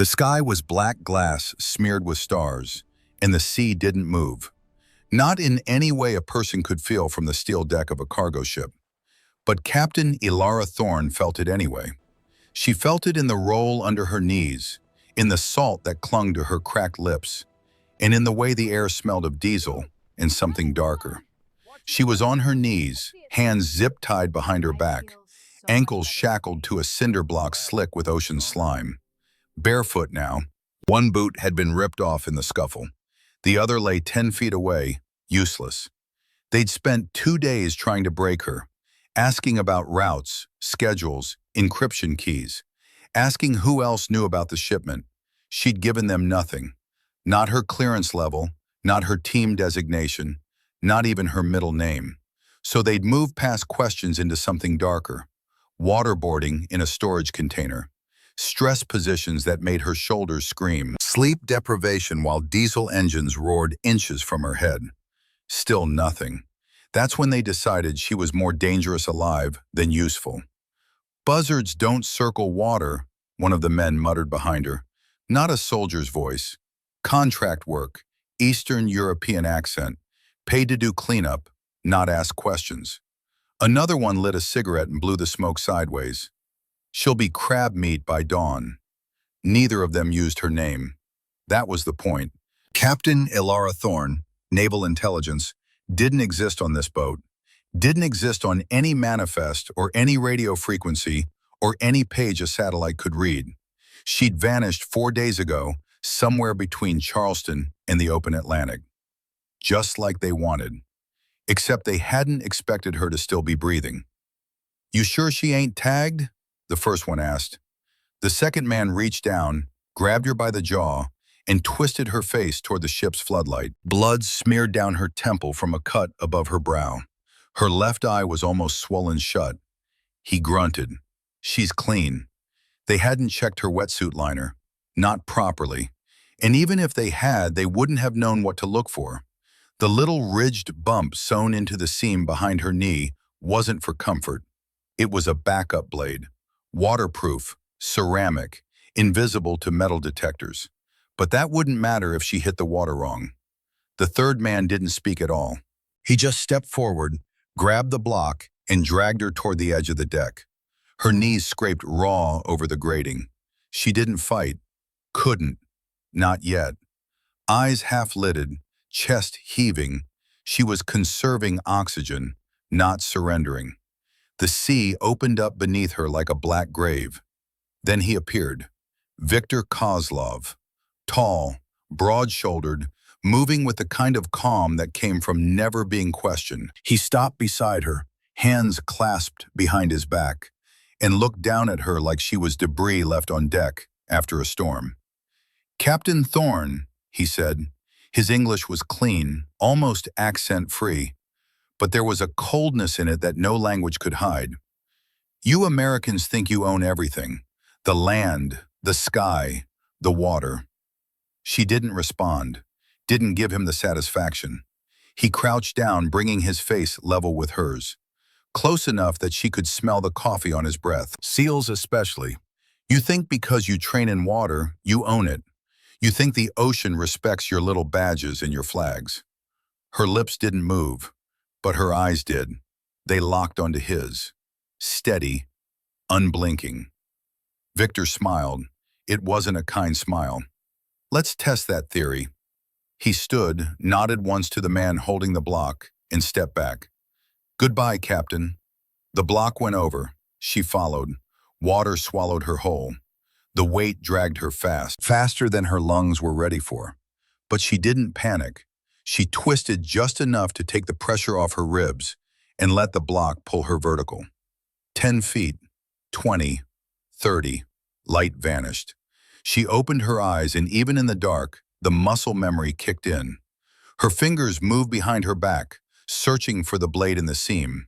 The sky was black glass smeared with stars, and the sea didn't move. Not in any way a person could feel from the steel deck of a cargo ship. But Captain Elara Thorne felt it anyway. She felt it in the roll under her knees, in the salt that clung to her cracked lips, and in the way the air smelled of diesel and something darker. She was on her knees, hands zip-tied behind her back, ankles shackled to a cinder block slick with ocean slime. Barefoot now, one boot had been ripped off in the scuffle. The other lay 10 feet away, useless. They'd spent 2 days trying to break her, asking about routes, schedules, encryption keys, asking who else knew about the shipment. She'd given them nothing. Not her clearance level, not her team designation, not even her middle name. So they'd moved past questions into something darker. Waterboarding in a storage container. Stress positions that made her shoulders scream. Sleep deprivation while diesel engines roared inches from her head. Still nothing. That's when they decided she was more dangerous alive than useful. "Buzzards don't circle water," one of the men muttered behind her. Not a soldier's voice. Contract work, Eastern European accent, paid to do cleanup, not ask questions. Another one lit a cigarette and blew the smoke sideways. "She'll be crab meat by dawn." Neither of them used her name. That was the point. Captain Elara Thorne, Naval Intelligence, didn't exist on this boat, didn't exist on any manifest or any radio frequency or any page a satellite could read. She'd vanished 4 days ago, somewhere between Charleston and the open Atlantic. Just like they wanted. Except they hadn't expected her to still be breathing. "You sure she ain't tagged?" the first one asked. The second man reached down, grabbed her by the jaw, and twisted her face toward the ship's floodlight. Blood smeared down her temple from a cut above her brow. Her left eye was almost swollen shut. He grunted. "She's clean." They hadn't checked her wetsuit liner. Not properly. And even if they had, they wouldn't have known what to look for. The little ridged bump sewn into the seam behind her knee wasn't for comfort. It was a backup blade. Waterproof, ceramic, invisible to metal detectors. But that wouldn't matter if she hit the water wrong. The third man didn't speak at all. He just stepped forward, grabbed the block, and dragged her toward the edge of the deck. Her knees scraped raw over the grating. She didn't fight. Couldn't. Not yet. Eyes half-lidded, chest heaving. She was conserving oxygen, not surrendering. The sea opened up beneath her like a black grave. Then he appeared. Viktor Kozlov. Tall, broad-shouldered, moving with the kind of calm that came from never being questioned. He stopped beside her, hands clasped behind his back, and looked down at her like she was debris left on deck after a storm. "Captain Thorne," he said. His English was clean, almost accent-free, but there was a coldness in it that no language could hide. "You Americans think you own everything. The land, the sky, the water." She didn't respond, didn't give him the satisfaction. He crouched down, bringing his face level with hers, close enough that she could smell the coffee on his breath. "Seals especially. You think because you train in water, you own it. You think the ocean respects your little badges and your flags." Her lips didn't move, but her eyes did. They locked onto his. Steady, unblinking. Victor smiled. It wasn't a kind smile. "Let's test that theory." He stood, nodded once to the man holding the block, and stepped back. "Goodbye, Captain." The block went over. She followed. Water swallowed her whole. The weight dragged her fast, faster than her lungs were ready for. But she didn't panic. She twisted just enough to take the pressure off her ribs and let the block pull her vertical. 10 feet, 20, 30, light vanished. She opened her eyes, and even in the dark, the muscle memory kicked in. Her fingers moved behind her back, searching for the blade in the seam.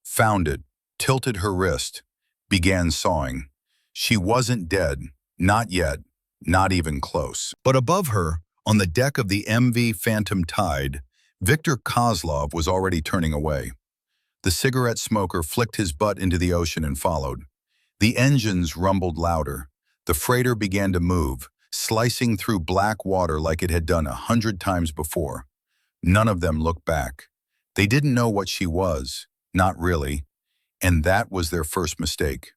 Found it, tilted her wrist, began sawing. She wasn't dead, not yet, not even close. But above her, on the deck of the MV Phantom Tide, Viktor Kozlov was already turning away. The cigarette smoker flicked his butt into the ocean and followed. The engines rumbled louder. The freighter began to move, slicing through black water like it had done 100 times before. None of them looked back. They didn't know what she was, not really, and that was their first mistake.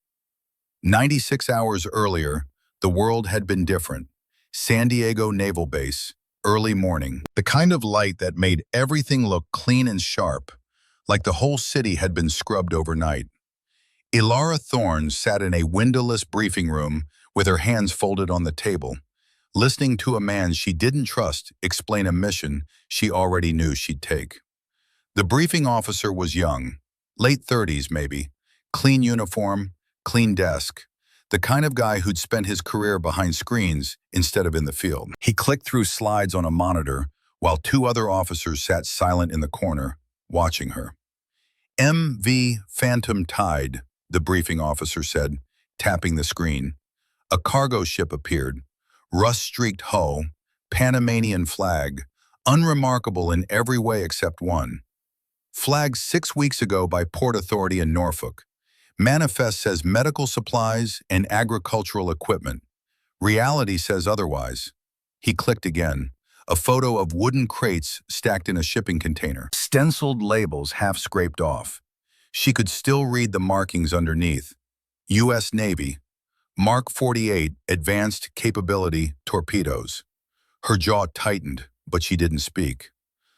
96 hours earlier, the world had been different. San Diego Naval Base, early morning. The kind of light that made everything look clean and sharp, like the whole city had been scrubbed overnight. Ilara Thorne sat in a windowless briefing room with her hands folded on the table, listening to a man she didn't trust explain a mission she already knew she'd take. The briefing officer was young, late 30s maybe, clean uniform, clean desk, the kind of guy who'd spent his career behind screens instead of in the field. He clicked through slides on a monitor while two other officers sat silent in the corner, watching her. MV Phantom Tide, the briefing officer said, tapping the screen. A cargo ship appeared, rust-streaked hull, Panamanian flag, unremarkable in every way except one. Flagged 6 weeks ago by Port Authority in Norfolk. Manifest says medical supplies and agricultural equipment. Reality says otherwise. He clicked again. A photo of wooden crates stacked in a shipping container. Stenciled labels half scraped off. She could still read the markings underneath. U.S. Navy, Mark 48 Advanced Capability Torpedoes. Her jaw tightened, but she didn't speak.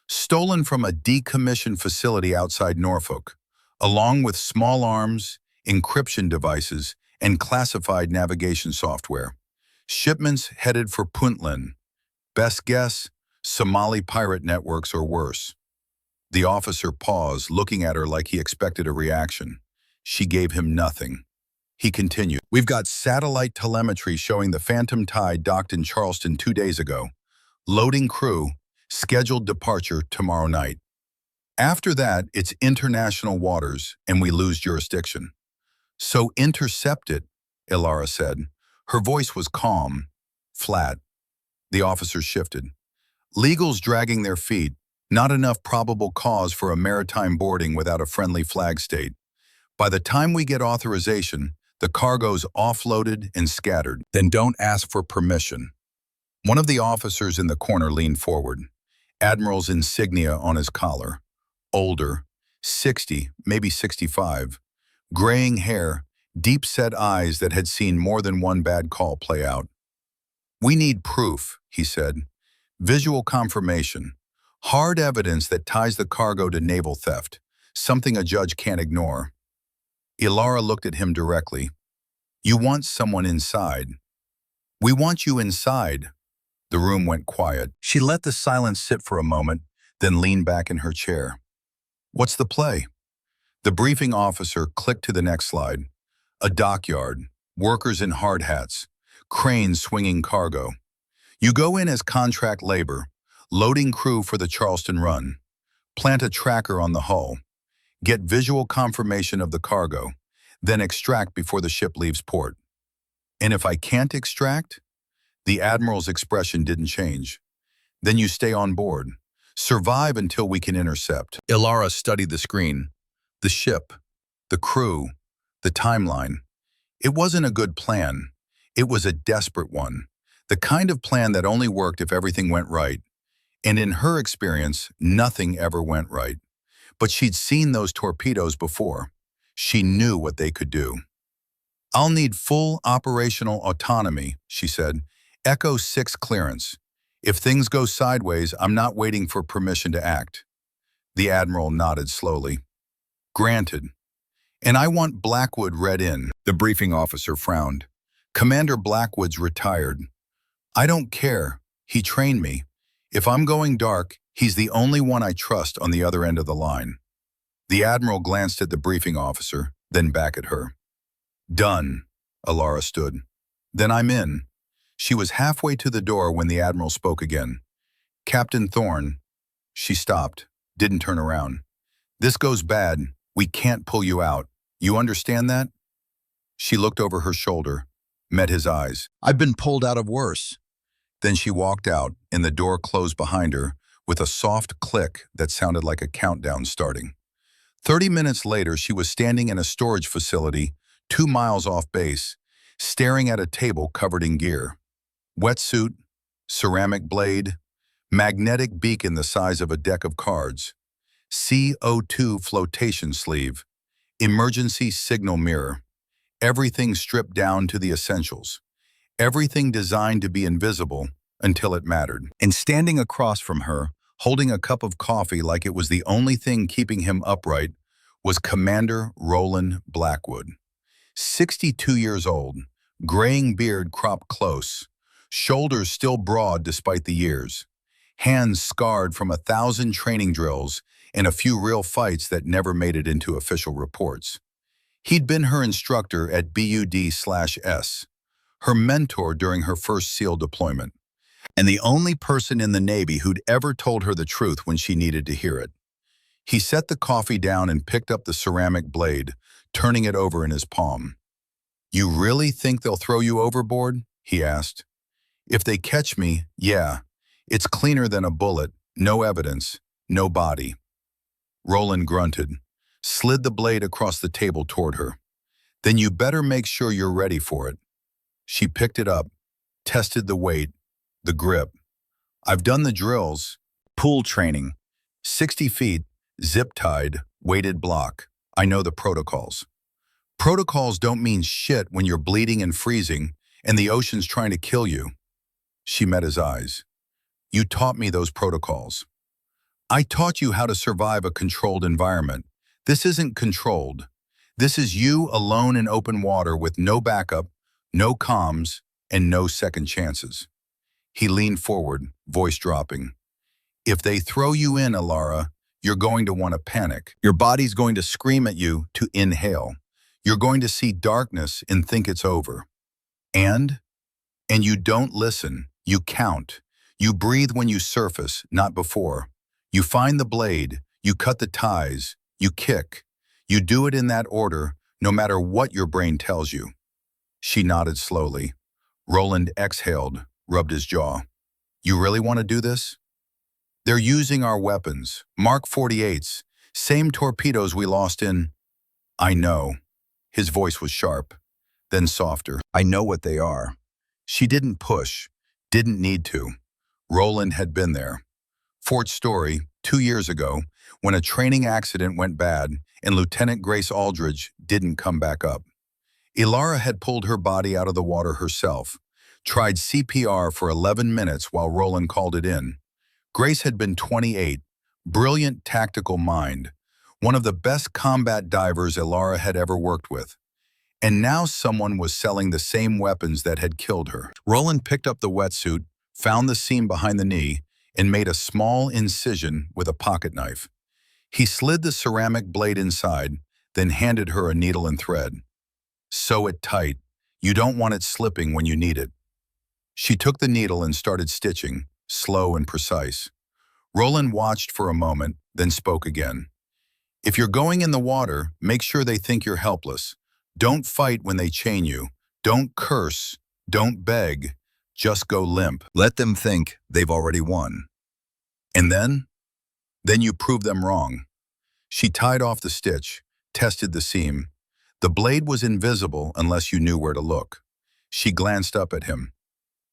Stolen from a decommissioned facility outside Norfolk, along with small arms, encryption devices, and classified navigation software. Shipments headed for Puntland. Best guess, Somali pirate networks or worse. The officer paused, looking at her like he expected a reaction. She gave him nothing. He continued, "We've got satellite telemetry showing the Phantom Tide docked in Charleston 2 days ago. Loading crew, scheduled departure tomorrow night. After that, it's international waters and we lose jurisdiction." "So intercept it," Ilara said. Her voice was calm, flat. The officer shifted. "Legals dragging their feet. Not enough probable cause for a maritime boarding without a friendly flag state. By the time we get authorization, the cargo's offloaded and scattered. Then don't ask for permission." One of the officers in the corner leaned forward, admiral's insignia on his collar. Older, 60, maybe 65, graying hair, deep-set eyes that had seen more than one bad call play out. "We need proof," he said. "Visual confirmation. Hard evidence that ties the cargo to naval theft, something a judge can't ignore." Ilara looked at him directly. "You want someone inside." "We want you inside." The room went quiet. She let the silence sit for a moment, then leaned back in her chair. "What's the play?" The briefing officer clicked to the next slide. A dockyard, workers in hard hats, cranes swinging cargo. You go in as contract labor, loading crew for the Charleston run. Plant a tracker on the hull. Get visual confirmation of the cargo, then extract before the ship leaves port. "And if I can't extract?" The admiral's expression didn't change. "Then you stay on board. Survive until we can intercept." Ilara studied the screen. The ship, the crew, the timeline. It wasn't a good plan. It was a desperate one. The kind of plan that only worked if everything went right. And in her experience, nothing ever went right. But she'd seen those torpedoes before. She knew what they could do. "I'll need full operational autonomy," she said. "Echo 6 clearance. If things go sideways, I'm not waiting for permission to act." The admiral nodded slowly. "Granted. And I want Blackwood read in." The briefing officer frowned. "Commander Blackwood's retired. I don't care. He trained me. If I'm going dark, he's the only one I trust on the other end of the line." The admiral glanced at the briefing officer, then back at her. "Done." Ilara stood. "Then I'm in." She was halfway to the door when the admiral spoke again. "Captain Thorne." She stopped, didn't turn around. "This goes bad. We can't pull you out. You understand that?" She looked over her shoulder, met his eyes. "I've been pulled out of worse." Then she walked out, and the door closed behind her with a soft click that sounded like a countdown starting. 30 minutes later, she was standing in a storage facility 2 miles off base, staring at a table covered in gear. Wetsuit, ceramic blade, magnetic beacon the size of a deck of cards, CO2 flotation sleeve, emergency signal mirror, everything stripped down to the essentials, everything designed to be invisible until it mattered. And standing across from her, holding a cup of coffee like it was the only thing keeping him upright, was Commander Roland Blackwood. 62 years old, graying beard cropped close, shoulders still broad despite the years, hands scarred from 1,000 training drills and a few real fights that never made it into official reports. He'd been her instructor at BUD/S, her mentor during her first SEAL deployment, and the only person in the Navy who'd ever told her the truth when she needed to hear it. He set the coffee down and picked up the ceramic blade, turning it over in his palm. "You really think they'll throw you overboard?" he asked. "If they catch me, yeah. It's cleaner than a bullet, no evidence, no body." Roland grunted, slid the blade across the table toward her. "Then you better make sure you're ready for it." She picked it up, tested the weight, the grip. "I've done the drills, pool training, 60 feet, zip-tied, weighted block. I know the protocols." "Protocols don't mean shit when you're bleeding and freezing and the ocean's trying to kill you." She met his eyes. "You taught me those protocols. I taught you how to survive a controlled environment. This isn't controlled. This is you alone in open water with no backup, no comms, and no second chances." He leaned forward, voice dropping. "If they throw you in, Alara, you're going to want to panic. Your body's going to scream at you to inhale. You're going to see darkness and think it's over. And you don't listen. You count. You breathe when you surface, not before. You find the blade. You cut the ties. You kick. You do it in that order, no matter what your brain tells you." She nodded slowly. Roland exhaled, rubbed his jaw. "You really want to do this?" "They're using our weapons, Mark 48s, same torpedoes we lost in—" "I know." His voice was sharp, then softer. "I know what they are." She didn't push, didn't need to. Roland had been there. Fort Story, 2 years ago, when a training accident went bad and Lieutenant Grace Aldridge didn't come back up. Ilara had pulled her body out of the water herself, tried CPR for 11 minutes while Roland called it in. Grace had been 28, brilliant tactical mind, one of the best combat divers Ilara had ever worked with. And now someone was selling the same weapons that had killed her. Roland picked up the wetsuit, found the seam behind the knee, and made a small incision with a pocket knife. He slid the ceramic blade inside, then handed her a needle and thread. "Sew it tight. You don't want it slipping when you need it." She took the needle and started stitching, slow and precise. Roland watched for a moment, then spoke again. "If you're going in the water, make sure they think you're helpless. Don't fight when they chain you. Don't curse. Don't beg. Just go limp. Let them think they've already won. And then you prove them wrong." She tied off the stitch, tested the seam. The blade was invisible unless you knew where to look. She glanced up at him.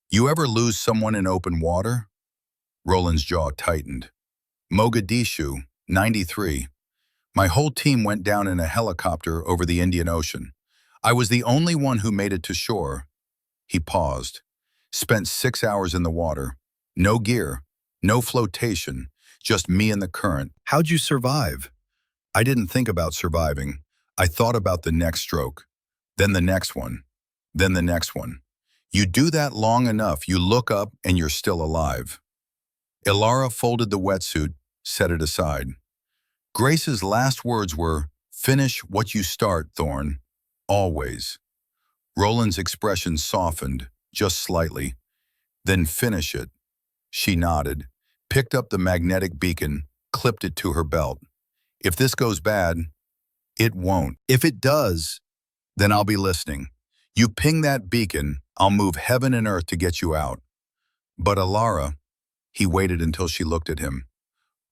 "You ever lose someone in open water?" Roland's jaw tightened. "Mogadishu, 93. My whole team went down in a helicopter over the Indian Ocean. I was the only one who made it to shore." He paused. "Spent 6 hours in the water. No gear, no flotation, just me and the current." "How'd you survive?" "I didn't think about surviving. I thought about the next stroke, then the next one, then the next one. You do that long enough, you look up and you're still alive." Ilara folded the wetsuit, set it aside. Grace's last words were, "Finish what you start, Thorne. Always." Roland's expression softened, just slightly. "Then finish it." She nodded, picked up the magnetic beacon, clipped it to her belt. "If this goes bad, it won't. If it does, then I'll be listening. You ping that beacon, I'll move heaven and earth to get you out." "But Alara," he waited until she looked at him.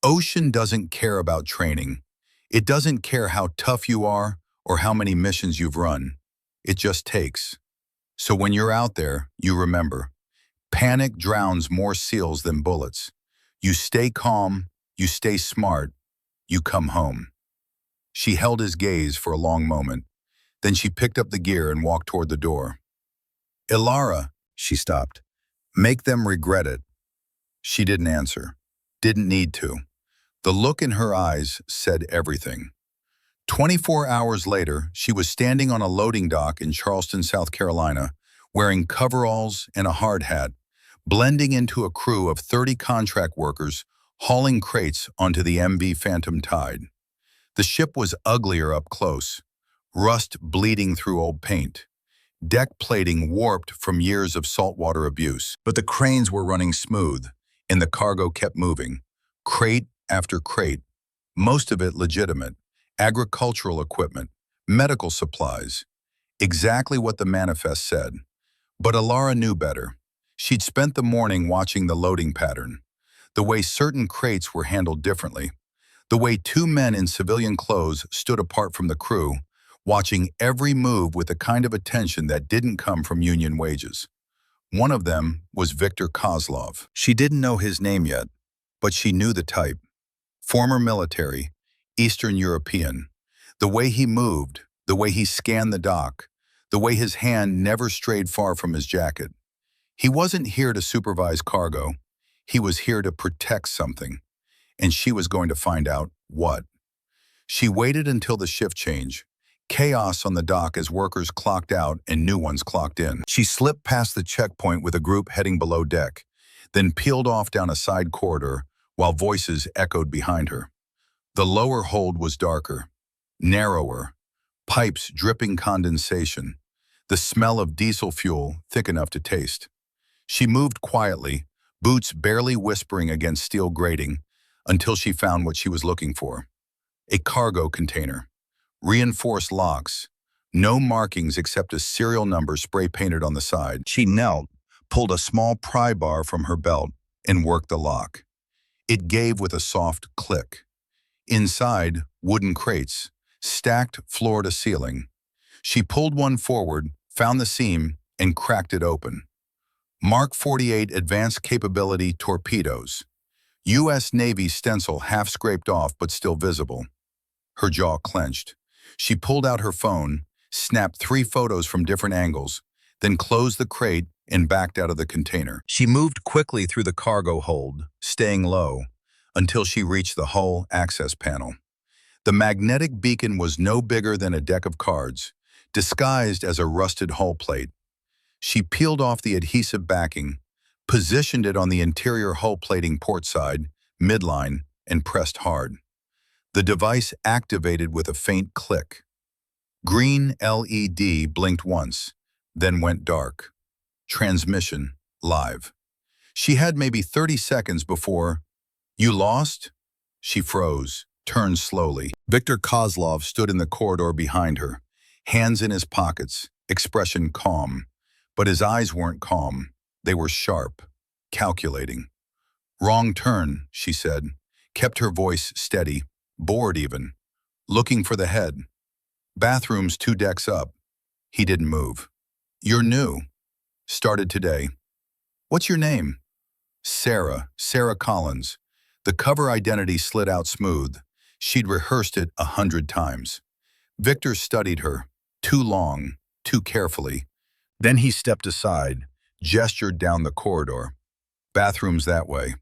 "Ocean doesn't care about training. It doesn't care how tough you are or how many missions you've run. It just takes. So when you're out there, you remember, Panic drowns more seals than bullets. You stay calm, you stay smart, you come home. She held his gaze for a long moment. Then she picked up the gear and walked toward the door. Ilara, she stopped. Make them regret it. She didn't answer. Didn't need to. The look in her eyes said everything. 24 hours later, she was standing on a loading dock in Charleston, South Carolina, wearing coveralls and a hard hat, blending into a crew of 30 contract workers hauling crates onto the MV Phantom Tide. The ship was uglier up close, rust bleeding through old paint, deck plating warped from years of saltwater abuse. But the cranes were running smooth, and the cargo kept moving, crate after crate, most of it legitimate, agricultural equipment, medical supplies, exactly what the manifest said. But Ilara knew better. She'd spent the morning watching the loading pattern, the way certain crates were handled differently, the way two men in civilian clothes stood apart from the crew, watching every move with a kind of attention that didn't come from union wages. One of them was Viktor Kozlov. She didn't know his name yet, but she knew the type. Former military, Eastern European. The way he moved, the way he scanned the dock, the way his hand never strayed far from his jacket. He wasn't here to supervise cargo. He was here to protect something. And she was going to find out what. She waited until the shift change. Chaos on the dock as workers clocked out and new ones clocked in. She slipped past the checkpoint with a group heading below deck, then peeled off down a side corridor while voices echoed behind her. The lower hold was darker, narrower, pipes dripping condensation, the smell of diesel fuel thick enough to taste. She moved quietly, boots barely whispering against steel grating, until she found what she was looking for. A cargo container. Reinforced locks. No markings except a serial number spray-painted on the side. She knelt, pulled a small pry bar from her belt, and worked the lock. It gave with a soft click. Inside, wooden crates, stacked floor to ceiling. She pulled one forward, found the seam, and cracked it open. Mark 48 Advanced Capability Torpedoes. U.S. Navy stencil half scraped off but still visible. Her jaw clenched. She pulled out her phone, snapped 3 photos from different angles, then closed the crate and backed out of the container. She moved quickly through the cargo hold, staying low, until she reached the hull access panel. The magnetic beacon was no bigger than a deck of cards, disguised as a rusted hull plate. She peeled off the adhesive backing, positioned it on the interior hull plating port side, midline, and pressed hard. The device activated with a faint click. Green LED blinked once, then went dark. Transmission live. She had maybe 30 seconds before, "You lost?" She froze, turned slowly. Viktor Kozlov stood in the corridor behind her, hands in his pockets, expression calm. But his eyes weren't calm. They were sharp, calculating. "Wrong turn," she said, kept her voice steady, bored even. "Looking for the head. Bathroom's 2 decks up." He didn't move. "You're new. Started today. What's your name?" Sarah Collins." The cover identity slid out smooth. She'd rehearsed it 100 times. Victor studied her, too long, too carefully. Then he stepped aside, gestured down the corridor. "Bathroom's that way."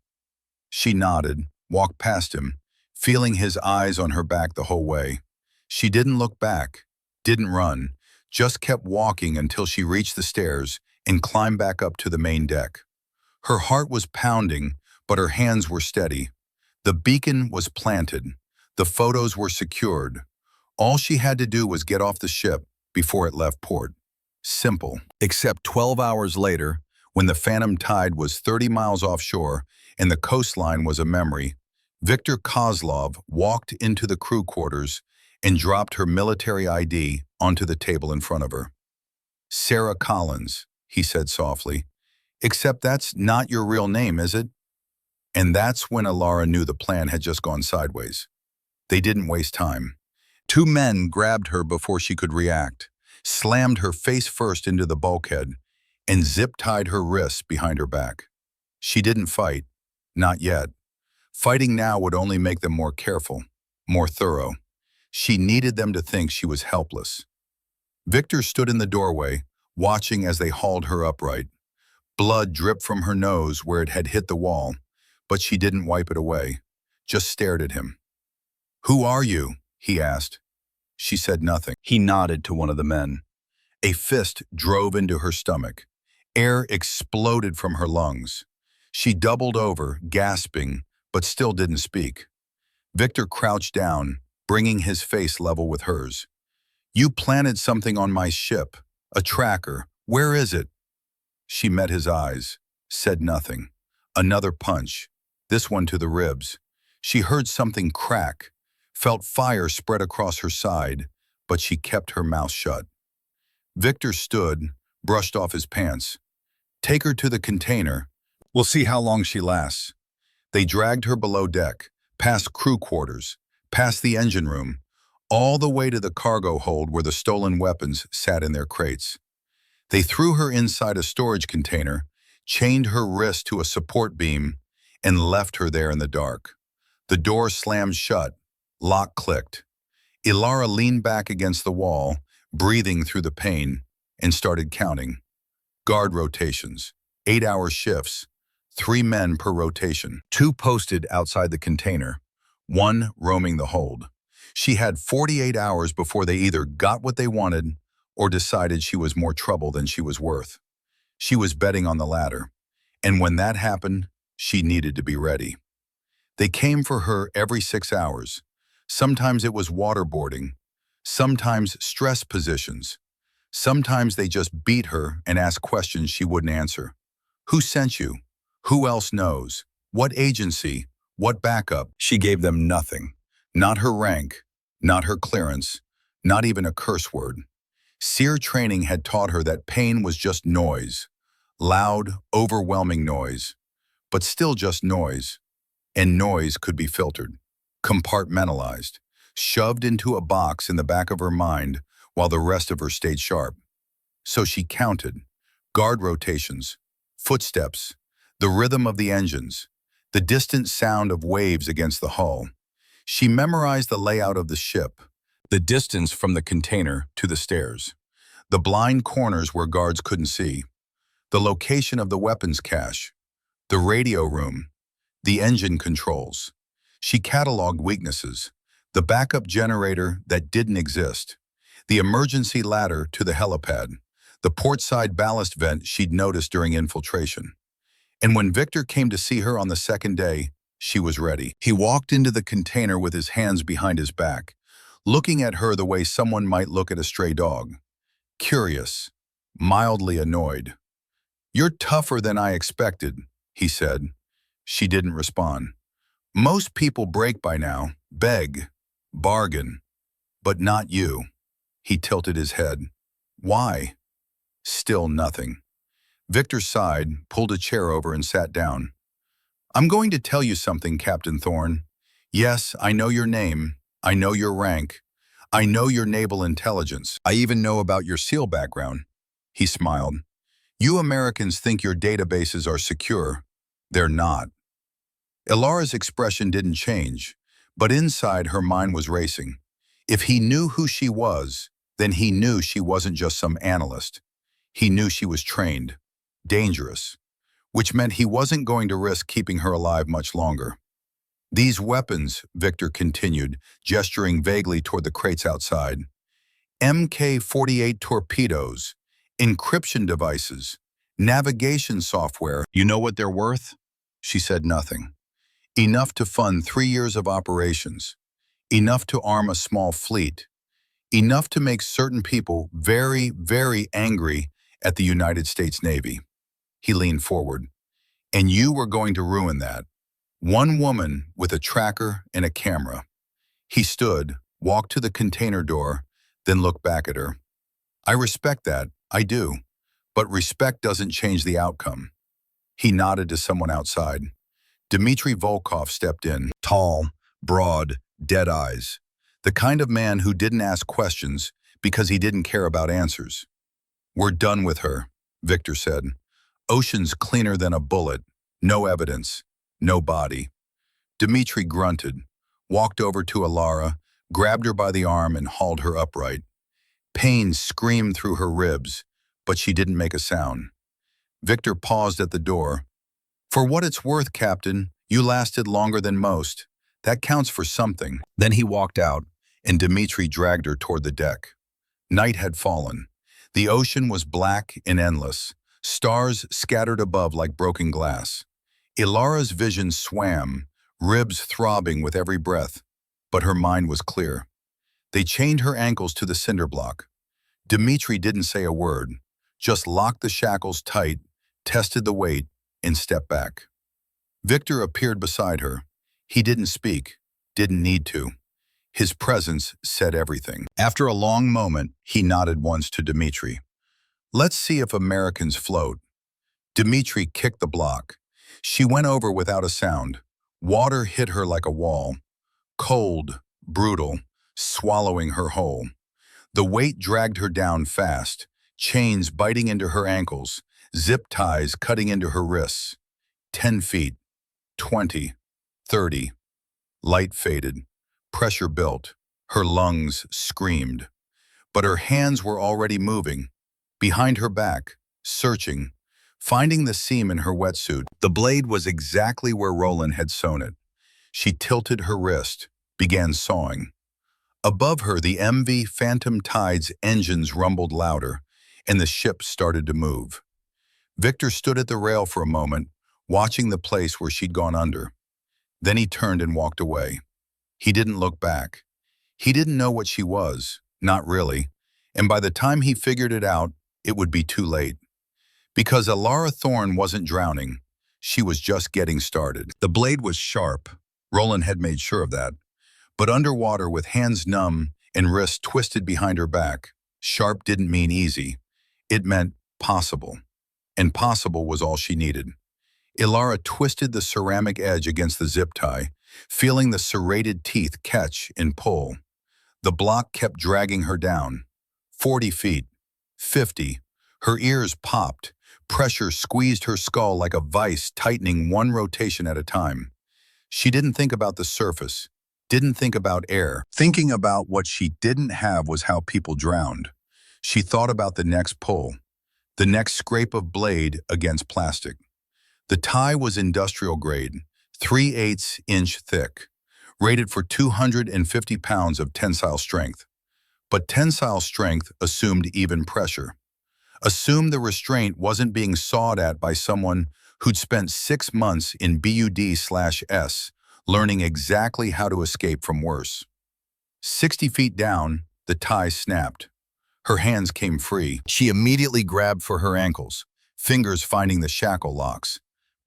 She nodded, walked past him, feeling his eyes on her back the whole way. She didn't look back, didn't run, just kept walking until she reached the stairs and climbed back up to the main deck. Her heart was pounding, but her hands were steady. The beacon was planted. The photos were secured. All she had to do was get off the ship before it left port. Simple. Except 12 hours later, when the Phantom Tide was 30 miles offshore and the coastline was a memory, Viktor Kozlov walked into the crew quarters and dropped her military ID onto the table in front of her. "Sarah Collins," he said softly. "Except that's not your real name, is it?" And that's when Ilara knew the plan had just gone sideways. They didn't waste time. 2 men grabbed her before she could react, slammed her face first into the bulkhead, and zip-tied her wrists behind her back. She didn't fight, not yet. Fighting now would only make them more careful, more thorough. She needed them to think she was helpless. Victor stood in the doorway, watching as they hauled her upright. Blood dripped from her nose where it had hit the wall, but she didn't wipe it away, just stared at him. "Who are you?" he asked. She said nothing. He nodded to one of the men. A fist drove into her stomach. Air exploded from her lungs. She doubled over, gasping, but still didn't speak. Victor crouched down, bringing his face level with hers. "You planted something on my ship, a tracker. Where is it?" She met his eyes, said nothing. Another punch, this one to the ribs. She heard something crack, felt fire spread across her side, but she kept her mouth shut. Victor stood, brushed off his pants. "Take her to the container. We'll see how long she lasts." They dragged her below deck, past crew quarters, past the engine room, all the way to the cargo hold where the stolen weapons sat in their crates. They threw her inside a storage container, chained her wrist to a support beam, and left her there in the dark. The door slammed shut, lock clicked. Ilara leaned back against the wall, breathing through the pain, and started counting. Guard rotations, 8-hour shifts, 3 men per rotation, 2 posted outside the container, 1 roaming the hold. She had 48 hours before they either got what they wanted or decided she was more trouble than she was worth. She was betting on the latter, and when that happened, she needed to be ready. They came for her every 6 hours. Sometimes it was waterboarding, sometimes stress positions. Sometimes they just beat her and asked questions she wouldn't answer. "Who sent you? Who else knows? What agency? What backup?" She gave them nothing. Not her rank, not her clearance, not even a curse word. SEER training had taught her that pain was just noise. Loud, overwhelming noise. But still just noise. And noise could be filtered, compartmentalized, shoved into a box in the back of her mind while the rest of her stayed sharp. So she counted. Guard rotations, footsteps, the rhythm of the engines, the distant sound of waves against the hull. She memorized the layout of the ship, the distance from the container to the stairs, the blind corners where guards couldn't see, the location of the weapons cache, the radio room, the engine controls. She cataloged weaknesses, the backup generator that didn't exist, the emergency ladder to the helipad, the portside ballast vent she'd noticed during infiltration. And when Victor came to see her on the second day, she was ready. He walked into the container with his hands behind his back, looking at her the way someone might look at a stray dog. Curious, mildly annoyed. "You're tougher than I expected," he said. She didn't respond. "Most people break by now, beg, bargain, but not you." He tilted his head. "Why?" Still nothing. Victor sighed, pulled a chair over and sat down. "I'm going to tell you something, Captain Thorne. Yes, I know your name. I know your rank. I know your naval intelligence. I even know about your SEAL background." He smiled. "You Americans think your databases are secure. They're not." Ilara's expression didn't change, but inside her mind was racing. If he knew who she was, then he knew she wasn't just some analyst. He knew she was trained, dangerous, which meant he wasn't going to risk keeping her alive much longer. "These weapons," Victor continued, gesturing vaguely toward the crates outside, "MK-48 torpedoes, encryption devices, navigation software. You know what they're worth?" She said nothing. "Enough to fund 3 years of operations. Enough to arm a small fleet. Enough to make certain people very, very angry at the United States Navy." He leaned forward. "And you were going to ruin that. One woman with a tracker and a camera." He stood, walked to the container door, then looked back at her. "I respect that, I do. But respect doesn't change the outcome." He nodded to someone outside. Dmitry Volkov stepped in, tall, broad, dead eyes. The kind of man who didn't ask questions because he didn't care about answers. "We're done with her," Victor said. Ocean's cleaner than a bullet. No evidence. No body. Dmitri grunted, walked over to Alara, grabbed her by the arm and hauled her upright. Pain screamed through her ribs, but she didn't make a sound. Victor paused at the door. For what it's worth, Captain, you lasted longer than most. That counts for something. Then he walked out, and Dmitri dragged her toward the deck. Night had fallen. The ocean was black and endless, stars scattered above like broken glass. Ilara's vision swam, ribs throbbing with every breath, but her mind was clear. They chained her ankles to the cinder block. Dmitri didn't say a word, just locked the shackles tight, tested the weight, and stepped back. Victor appeared beside her. He didn't speak, didn't need to. His presence said everything. After a long moment, he nodded once to Dmitri. Let's see if Americans float. Dmitri kicked the block. She went over without a sound. Water hit her like a wall. Cold, brutal, swallowing her whole. The weight dragged her down fast, chains biting into her ankles, zip ties cutting into her wrists. 10 feet, 20, 30. Light faded. Pressure built. Her lungs screamed. But her hands were already moving. Behind her back, searching, finding the seam in her wetsuit. The blade was exactly where Roland had sewn it. She tilted her wrist, began sawing. Above her, the MV Phantom Tide's engines rumbled louder, and the ship started to move. Victor stood at the rail for a moment, watching the place where she'd gone under. Then he turned and walked away. He didn't look back. He didn't know what she was, not really, and by the time he figured it out, it would be too late. Because Alara Thorne wasn't drowning, she was just getting started. The blade was sharp. Roland had made sure of that. But underwater, with hands numb and wrists twisted behind her back, sharp didn't mean easy. It meant possible. And possible was all she needed. Ilara twisted the ceramic edge against the zip tie, feeling the serrated teeth catch and pull. The block kept dragging her down. 40 feet, 50. Her ears popped. Pressure squeezed her skull like a vice, tightening one rotation at a time. She didn't think about the surface, didn't think about air. Thinking about what she didn't have was how people drowned. She thought about the next pull, the next scrape of blade against plastic. The tie was industrial grade, 3/8 inch thick, rated for 250 pounds of tensile strength. But tensile strength assumed even pressure. Assumed the restraint wasn't being sawed at by someone who'd spent 6 months in BUD/S, learning exactly how to escape from worse. 60 feet down, the tie snapped. Her hands came free. She immediately grabbed for her ankles, fingers finding the shackle locks.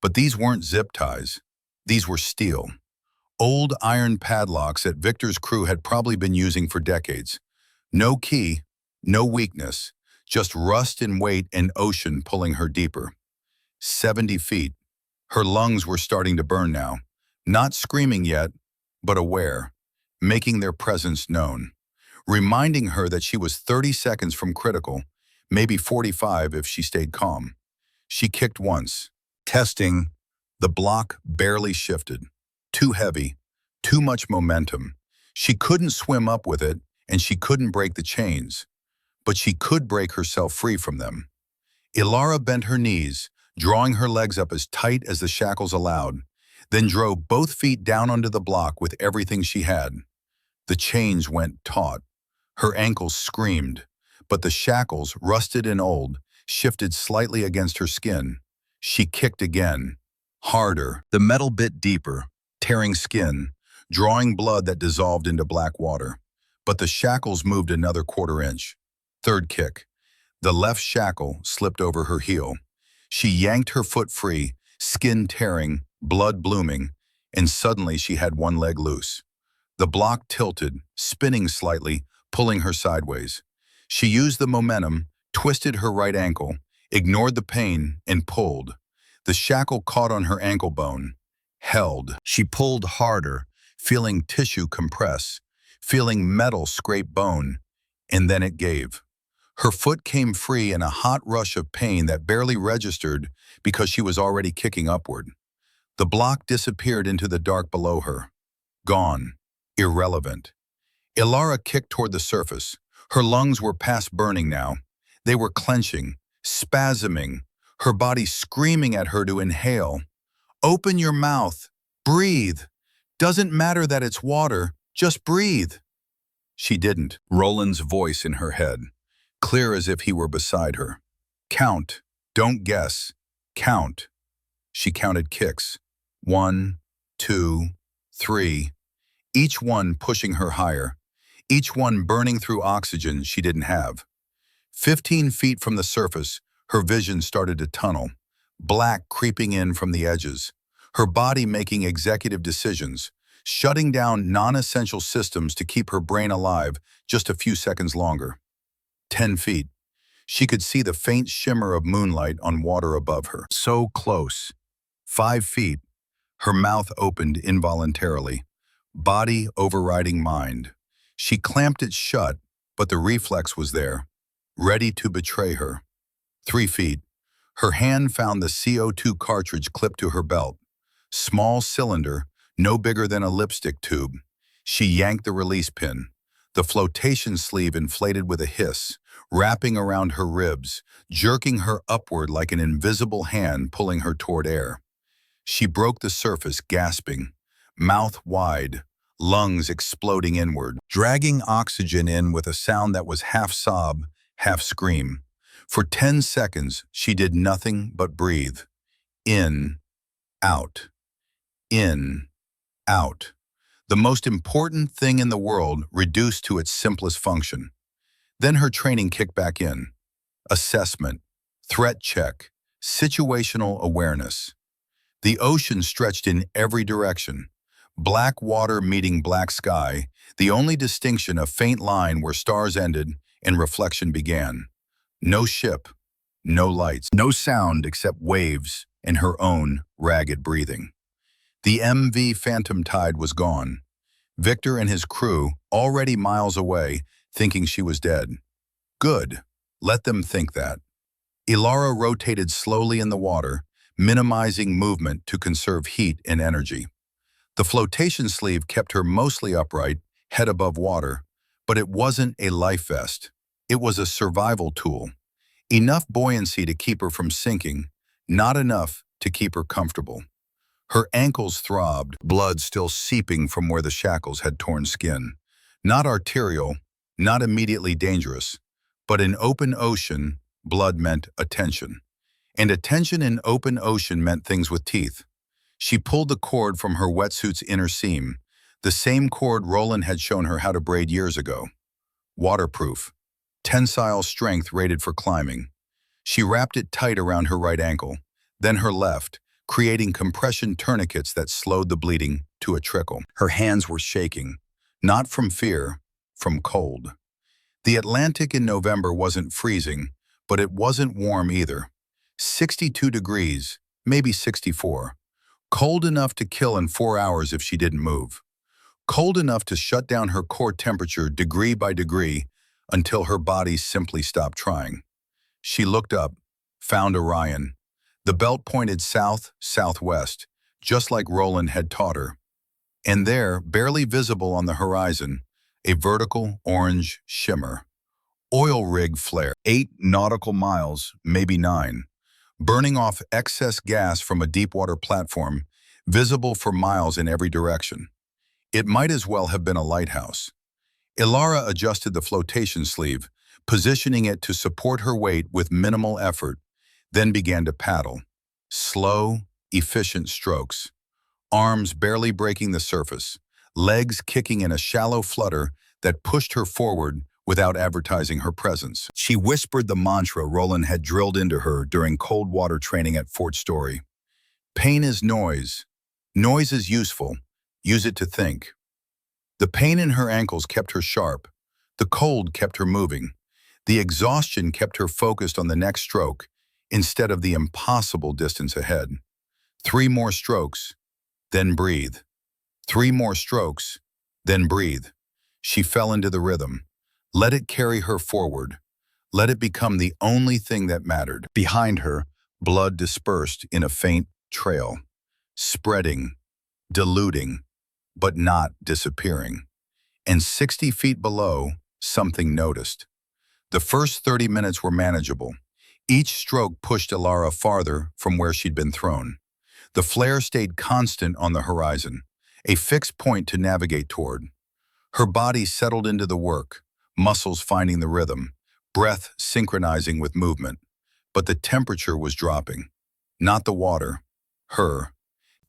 But these weren't zip ties. These were steel. Old iron padlocks that Victor's crew had probably been using for decades. No key, no weakness, just rust and weight and ocean pulling her deeper. 70 feet. Her lungs were starting to burn now. Not screaming yet, but aware, making their presence known. Reminding her that she was 30 seconds from critical, maybe 45 if she stayed calm. She kicked once. Testing, the block barely shifted. Too heavy, too much momentum. She couldn't swim up with it, and she couldn't break the chains. But she could break herself free from them. Ilara bent her knees, drawing her legs up as tight as the shackles allowed, then drove both feet down onto the block with everything she had. The chains went taut. Her ankles screamed, but the shackles, rusted and old, shifted slightly against her skin. She kicked again, harder. The metal bit deeper, tearing skin, drawing blood that dissolved into black water. But the shackles moved another quarter inch. Third kick. The left shackle slipped over her heel. She yanked her foot free, skin tearing, blood blooming, and suddenly she had one leg loose. The block tilted, spinning slightly, pulling her sideways. She used the momentum, twisted her right ankle, ignored the pain, and pulled. The shackle caught on her ankle bone. Held. She pulled harder, feeling tissue compress, feeling metal scrape bone, and then it gave. Her foot came free in a hot rush of pain that barely registered because she was already kicking upward. The block disappeared into the dark below her. Gone. Irrelevant. Ilara kicked toward the surface. Her lungs were past burning now. They were clenching, spasming, her body screaming at her to inhale. Open your mouth. Breathe. Doesn't matter that it's water. Just breathe. She didn't. Roland's voice in her head, clear as if he were beside her. Count. Don't guess. Count. She counted kicks. 1, 2, 3. Each one pushing her higher. Each one burning through oxygen she didn't have. 15 feet from the surface, her vision started to tunnel, black creeping in from the edges, her body making executive decisions, shutting down non-essential systems to keep her brain alive just a few seconds longer. 10 feet. She could see the faint shimmer of moonlight on water above her. So close. 5 feet. Her mouth opened involuntarily, body overriding mind. She clamped it shut, but the reflex was there, ready to betray her. 3 feet. Her hand found the CO2 cartridge clipped to her belt. Small cylinder, no bigger than a lipstick tube. She yanked the release pin. The flotation sleeve inflated with a hiss, wrapping around her ribs, jerking her upward like an invisible hand pulling her toward air. She broke the surface, gasping, mouth wide, lungs exploding inward, dragging oxygen in with a sound that was half sob, half scream. For 10 seconds, she did nothing but breathe. In, out. In, out. The most important thing in the world reduced to its simplest function. Then her training kicked back in. Assessment, threat check, situational awareness. The ocean stretched in every direction. Black water meeting black sky, the only distinction a faint line where stars ended and reflection began. No ship, no lights, no sound except waves and her own ragged breathing. The MV Phantom Tide was gone. Victor and his crew, already miles away, thinking she was dead. Good. Let them think that. Ilara rotated slowly in the water, minimizing movement to conserve heat and energy. The flotation sleeve kept her mostly upright, head above water, but it wasn't a life vest. It was a survival tool. Enough buoyancy to keep her from sinking, not enough to keep her comfortable. Her ankles throbbed, blood still seeping from where the shackles had torn skin. Not arterial, not immediately dangerous, but in open ocean, blood meant attention. And attention in open ocean meant things with teeth. She pulled the cord from her wetsuit's inner seam, the same cord Roland had shown her how to braid years ago. Waterproof. Tensile strength rated for climbing. She wrapped it tight around her right ankle, then her left, creating compression tourniquets that slowed the bleeding to a trickle. Her hands were shaking, not from fear, from cold. The Atlantic in November wasn't freezing, but it wasn't warm either. 62 degrees, maybe 64. Cold enough to kill in 4 hours if she didn't move. Cold enough to shut down her core temperature degree by degree until her body simply stopped trying. She looked up, found Orion. The belt pointed south, southwest, just like Roland had taught her. And there, barely visible on the horizon, a vertical orange shimmer. Oil rig flare, 8 nautical miles, maybe 9. Burning off excess gas from a deepwater platform, visible for miles in every direction. It might as well have been a lighthouse. Ilara adjusted the flotation sleeve, positioning it to support her weight with minimal effort, then began to paddle. Slow, efficient strokes. Arms barely breaking the surface, legs kicking in a shallow flutter that pushed her forward without advertising her presence. She whispered the mantra Roland had drilled into her during cold water training at Fort Story. Pain is noise. Noise is useful. Use it to think. The pain in her ankles kept her sharp. The cold kept her moving. The exhaustion kept her focused on the next stroke instead of the impossible distance ahead. 3 more strokes, then breathe. 3 more strokes, then breathe. She fell into the rhythm. Let it carry her forward. Let it become the only thing that mattered. Behind her, blood dispersed in a faint trail, spreading, diluting, but not disappearing. And 60 feet below, something noticed. The first 30 minutes were manageable. Each stroke pushed Ilara farther from where she'd been thrown. The flare stayed constant on the horizon, a fixed point to navigate toward. Her body settled into the work, muscles finding the rhythm, breath synchronizing with movement. But the temperature was dropping. Not the water, her.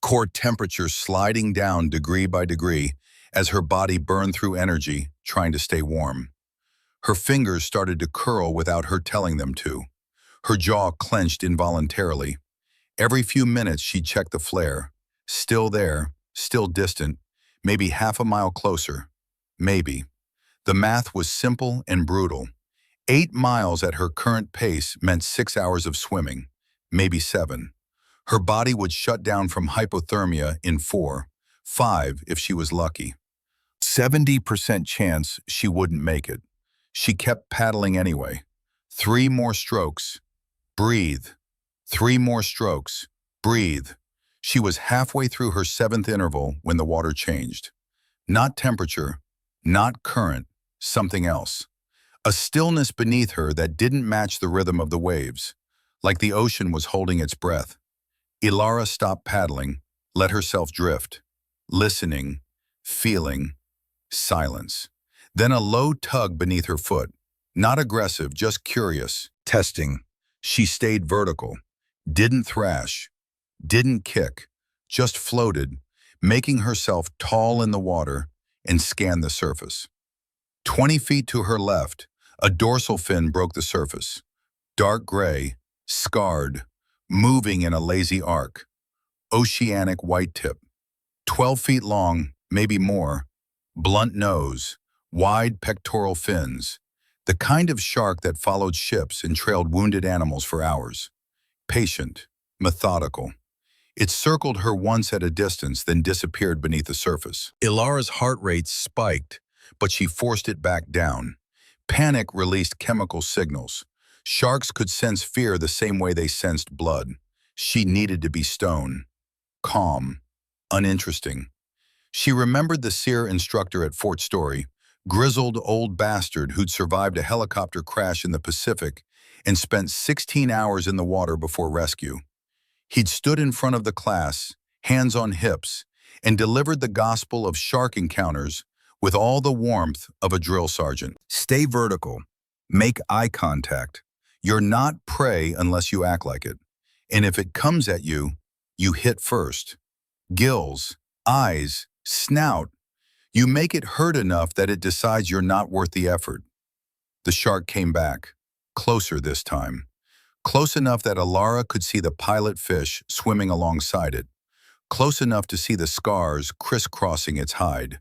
Core temperature sliding down degree by degree as her body burned through energy, trying to stay warm. Her fingers started to curl without her telling them to. Her jaw clenched involuntarily. Every few minutes she checked the flare. Still there, still distant, maybe half a mile closer. Maybe. The math was simple and brutal. 8 miles at her current pace meant 6 hours of swimming, maybe 7. Her body would shut down from hypothermia in 4, 5 if she was lucky. 70% chance she wouldn't make it. She kept paddling anyway. 3 more strokes. Breathe. 3 more strokes. Breathe. She was halfway through her 7th interval when the water changed. Not temperature, not current, something else. A stillness beneath her that didn't match the rhythm of the waves, like the ocean was holding its breath. Ilara stopped paddling, let herself drift, listening, feeling, silence. Then a low tug beneath her foot, not aggressive, just curious, testing. She stayed vertical, didn't thrash, didn't kick, just floated, making herself tall in the water and scanned the surface. 20 feet to her left, a dorsal fin broke the surface. Dark gray, scarred, moving in a lazy arc. Oceanic white tip. 12 feet long, maybe more. Blunt nose, wide pectoral fins. The kind of shark that followed ships and trailed wounded animals for hours. Patient, methodical. It circled her once at a distance, then disappeared beneath the surface. Ilara's heart rate spiked, but she forced it back down. Panic released chemical signals. Sharks could sense fear the same way they sensed blood. She needed to be stone, calm, uninteresting. She remembered the SEER instructor at Fort Story, grizzled old bastard who'd survived a helicopter crash in the Pacific and spent 16 hours in the water before rescue. He'd stood in front of the class, hands on hips, and delivered the gospel of shark encounters with all the warmth of a drill sergeant. Stay vertical. Make eye contact. You're not prey unless you act like it. And if it comes at you, you hit first. Gills, eyes, snout. You make it hurt enough that it decides you're not worth the effort. The shark came back, closer this time. Close enough that Ilara could see the pilot fish swimming alongside it. Close enough to see the scars crisscrossing its hide.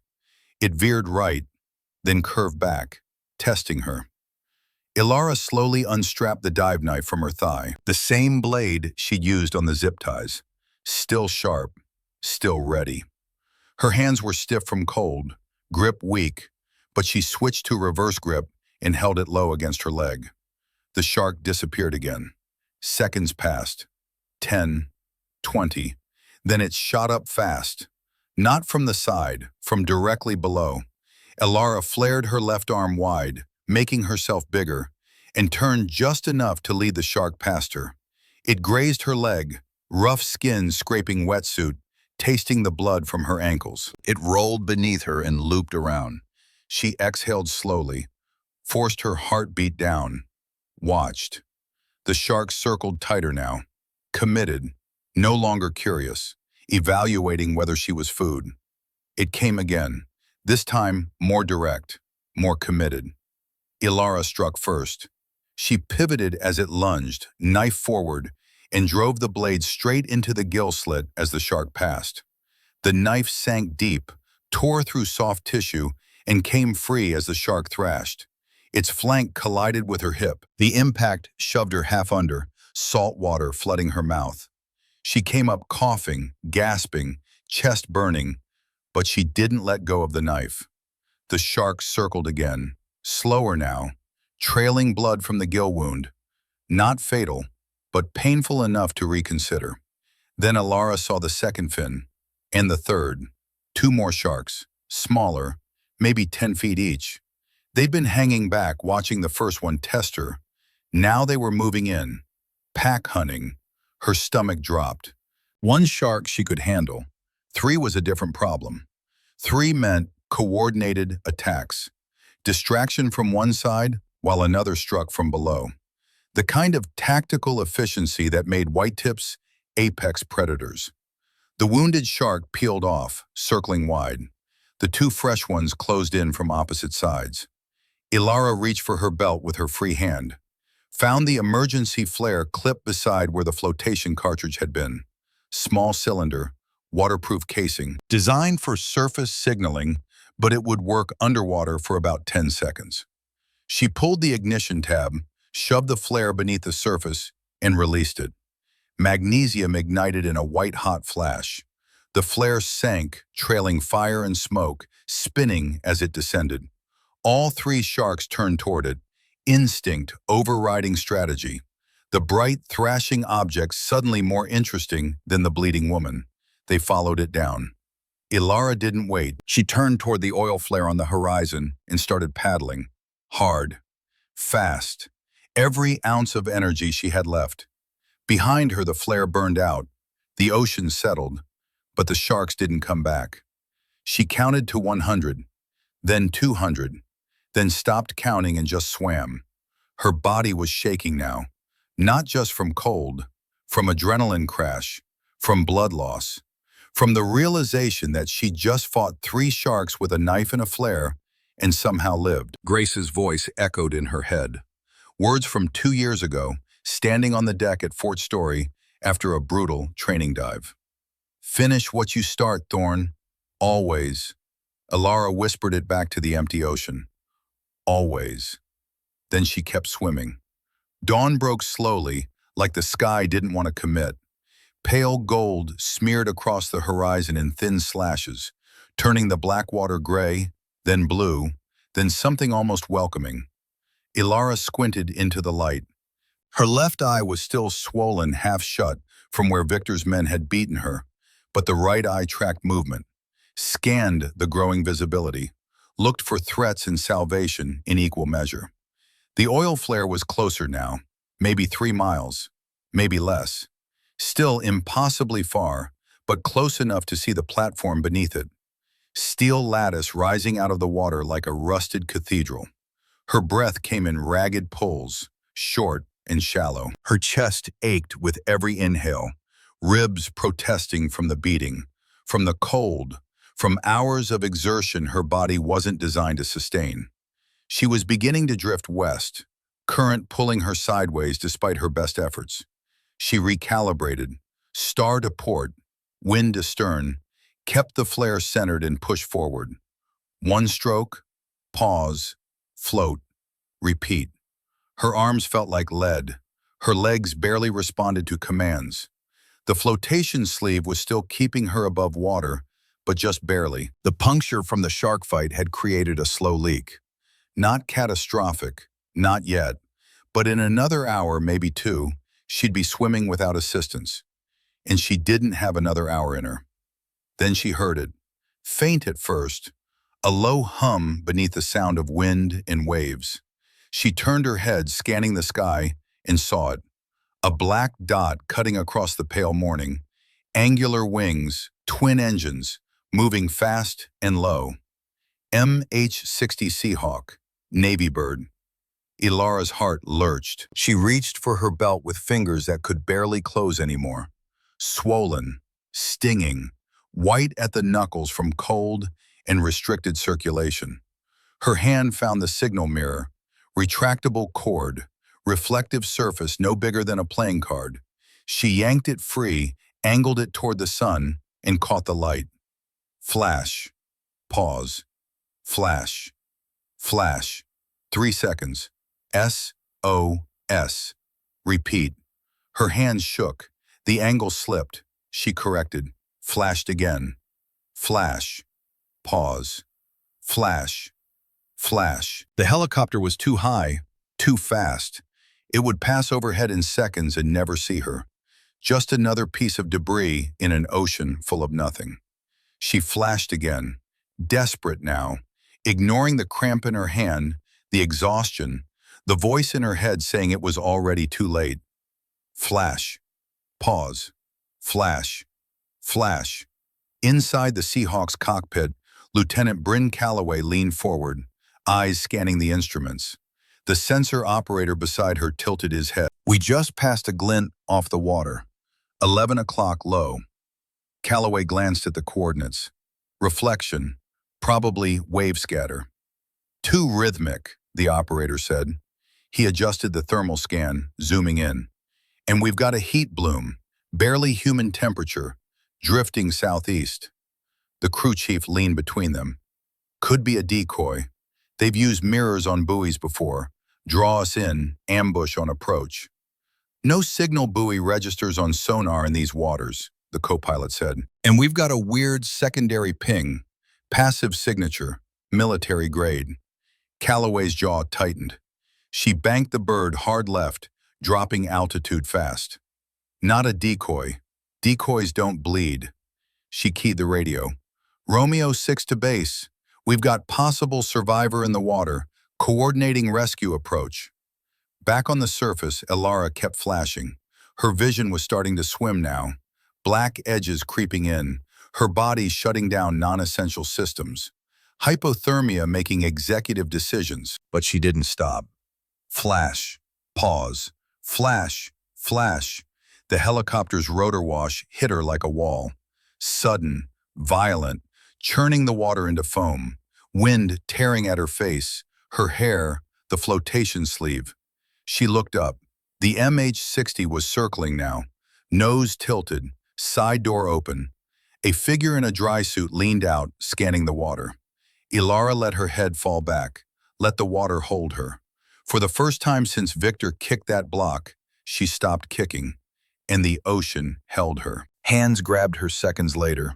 It veered right, then curved back, testing her. Ilara slowly unstrapped the dive knife from her thigh, the same blade she'd used on the zip ties. Still sharp, still ready. Her hands were stiff from cold, grip weak, but she switched to reverse grip and held it low against her leg. The shark disappeared again. Seconds passed. 10, 20. Then it shot up fast. Not from the side, from directly below. Ilara flared her left arm wide, making herself bigger, and turned just enough to lead the shark past her. It grazed her leg, rough skin scraping wetsuit, tasting the blood from her ankles. It rolled beneath her and looped around. She exhaled slowly, forced her heartbeat down, watched. The shark circled tighter now, committed, no longer curious, evaluating whether she was food. It came again, this time more direct, more committed. Ilara struck first. She pivoted as it lunged, knife forward, and drove the blade straight into the gill slit as the shark passed. The knife sank deep, tore through soft tissue, and came free as the shark thrashed. Its flank collided with her hip. The impact shoved her half under, salt water flooding her mouth. She came up coughing, gasping, chest burning, but she didn't let go of the knife. The shark circled again, slower now, trailing blood from the gill wound. Not fatal, but painful enough to reconsider. Then Ilara saw the second fin, and the third. Two more sharks, smaller, maybe 10 feet each. They'd been hanging back, watching the first one test her. Now they were moving in, pack hunting. Her stomach dropped. One shark she could handle. Three was a different problem. Three meant coordinated attacks. Distraction from one side while another struck from below. The kind of tactical efficiency that made whitetips apex predators. The wounded shark peeled off, circling wide. The two fresh ones closed in from opposite sides. Ilara reached for her belt with her free hand, found the emergency flare clipped beside where the flotation cartridge had been. Small cylinder, waterproof casing, designed for surface signaling, but it would work underwater for about 10 seconds. She pulled the ignition tab, shoved the flare beneath the surface, and released it. Magnesium ignited in a white-hot flash. The flare sank, trailing fire and smoke, spinning as it descended. All three sharks turned toward it, instinct overriding strategy. The bright, thrashing object suddenly more interesting than the bleeding woman. They followed it down. Ilara didn't wait. She turned toward the oil flare on the horizon and started paddling. Hard. Fast. Every ounce of energy she had left. Behind her, the flare burned out. The ocean settled, but the sharks didn't come back. She counted to 100, then 200, then stopped counting and just swam. Her body was shaking now, not just from cold, from adrenaline crash, from blood loss, from the realization that she just fought three sharks with a knife and a flare and somehow lived. Grace's voice echoed in her head. Words from 2 years ago, standing on the deck at Fort Story after a brutal training dive. Finish what you start, Thorn. Always. Ilara whispered it back to the empty ocean. Always. Then she kept swimming. Dawn broke slowly, like the sky didn't want to commit. Pale gold smeared across the horizon in thin slashes, turning the black water gray, then blue, then something almost welcoming. Ilara squinted into the light. Her left eye was still swollen, half shut, from where Victor's men had beaten her, but the right eye tracked movement, scanned the growing visibility, looked for threats and salvation in equal measure. The oil flare was closer now, maybe 3 miles, maybe less. Still impossibly far, but close enough to see the platform beneath it. Steel lattice rising out of the water like a rusted cathedral. Her breath came in ragged pulls, short and shallow. Her chest ached with every inhale, ribs protesting from the beating, from the cold, from hours of exertion her body wasn't designed to sustain. She was beginning to drift west, current pulling her sideways despite her best efforts. She recalibrated, star to port, wind to stern, kept the flare centered and pushed forward. One stroke, pause, float, repeat. Her arms felt like lead. Her legs barely responded to commands. The flotation sleeve was still keeping her above water, but just barely. The puncture from the shark fight had created a slow leak. Not catastrophic, not yet, but in another hour, maybe 2, she'd be swimming without assistance. And she didn't have another hour in her. Then she heard it, faint at first, a low hum beneath the sound of wind and waves. She turned her head, scanning the sky, and saw it. A black dot cutting across the pale morning, angular wings, twin engines, moving fast and low. MH-60 Seahawk, Navy bird. Ilara's heart lurched. She reached for her belt with fingers that could barely close anymore. Swollen, stinging, white at the knuckles from cold and restricted circulation. Her hand found the signal mirror, retractable cord, reflective surface no bigger than a playing card. She yanked it free, angled it toward the sun, and caught the light. Flash. Pause. Flash. Flash. 3 seconds. SOS. Repeat. Her hands shook. The angle slipped. She corrected. Flashed again. Flash. Pause. Flash. Flash. The helicopter was too high, Too fast. It would pass overhead in seconds and never see her. Just another piece of debris in an ocean full of nothing. She flashed again, desperate now, ignoring the cramp in her hand, the exhaustion, the voice in her head saying it was already too late. Flash. Pause. Flash. Flash. Inside the Seahawk's cockpit, Lieutenant Bryn Calloway leaned forward, eyes scanning the instruments. The sensor operator beside her tilted his head. We just passed a glint off the water. 11 o'clock low. Calloway glanced at the coordinates. Reflection. Probably wave scatter. Too rhythmic, the operator said. He adjusted the thermal scan, zooming in. And we've got a heat bloom, barely human temperature, drifting southeast. The crew chief leaned between them. Could be a decoy. They've used mirrors on buoys before. Draw us in, ambush on approach. No signal buoy registers on sonar in these waters, the co-pilot said. And we've got a weird secondary ping, passive signature, military grade. Calloway's jaw tightened. She banked the bird hard left, dropping altitude fast. Not a decoy. Decoys don't bleed. She keyed the radio. Romeo 6 to base. We've got possible survivor in the water, coordinating rescue approach. Back on the surface, Elara kept flashing. Her vision was starting to swim now. Black edges creeping in, her body shutting down non-essential systems. Hypothermia making executive decisions, but she didn't stop. Flash. Pause. Flash. Flash. The helicopter's rotor wash hit her like a wall. Sudden, violent, churning the water into foam. Wind tearing at her face, her hair, the flotation sleeve. She looked up. The MH-60 was circling now, nose tilted, side door open. A figure in a dry suit leaned out, scanning the water. Elara let her head fall back, let the water hold her. For the first time since Victor kicked that block, she stopped kicking, and the ocean held her. Hands grabbed her seconds later.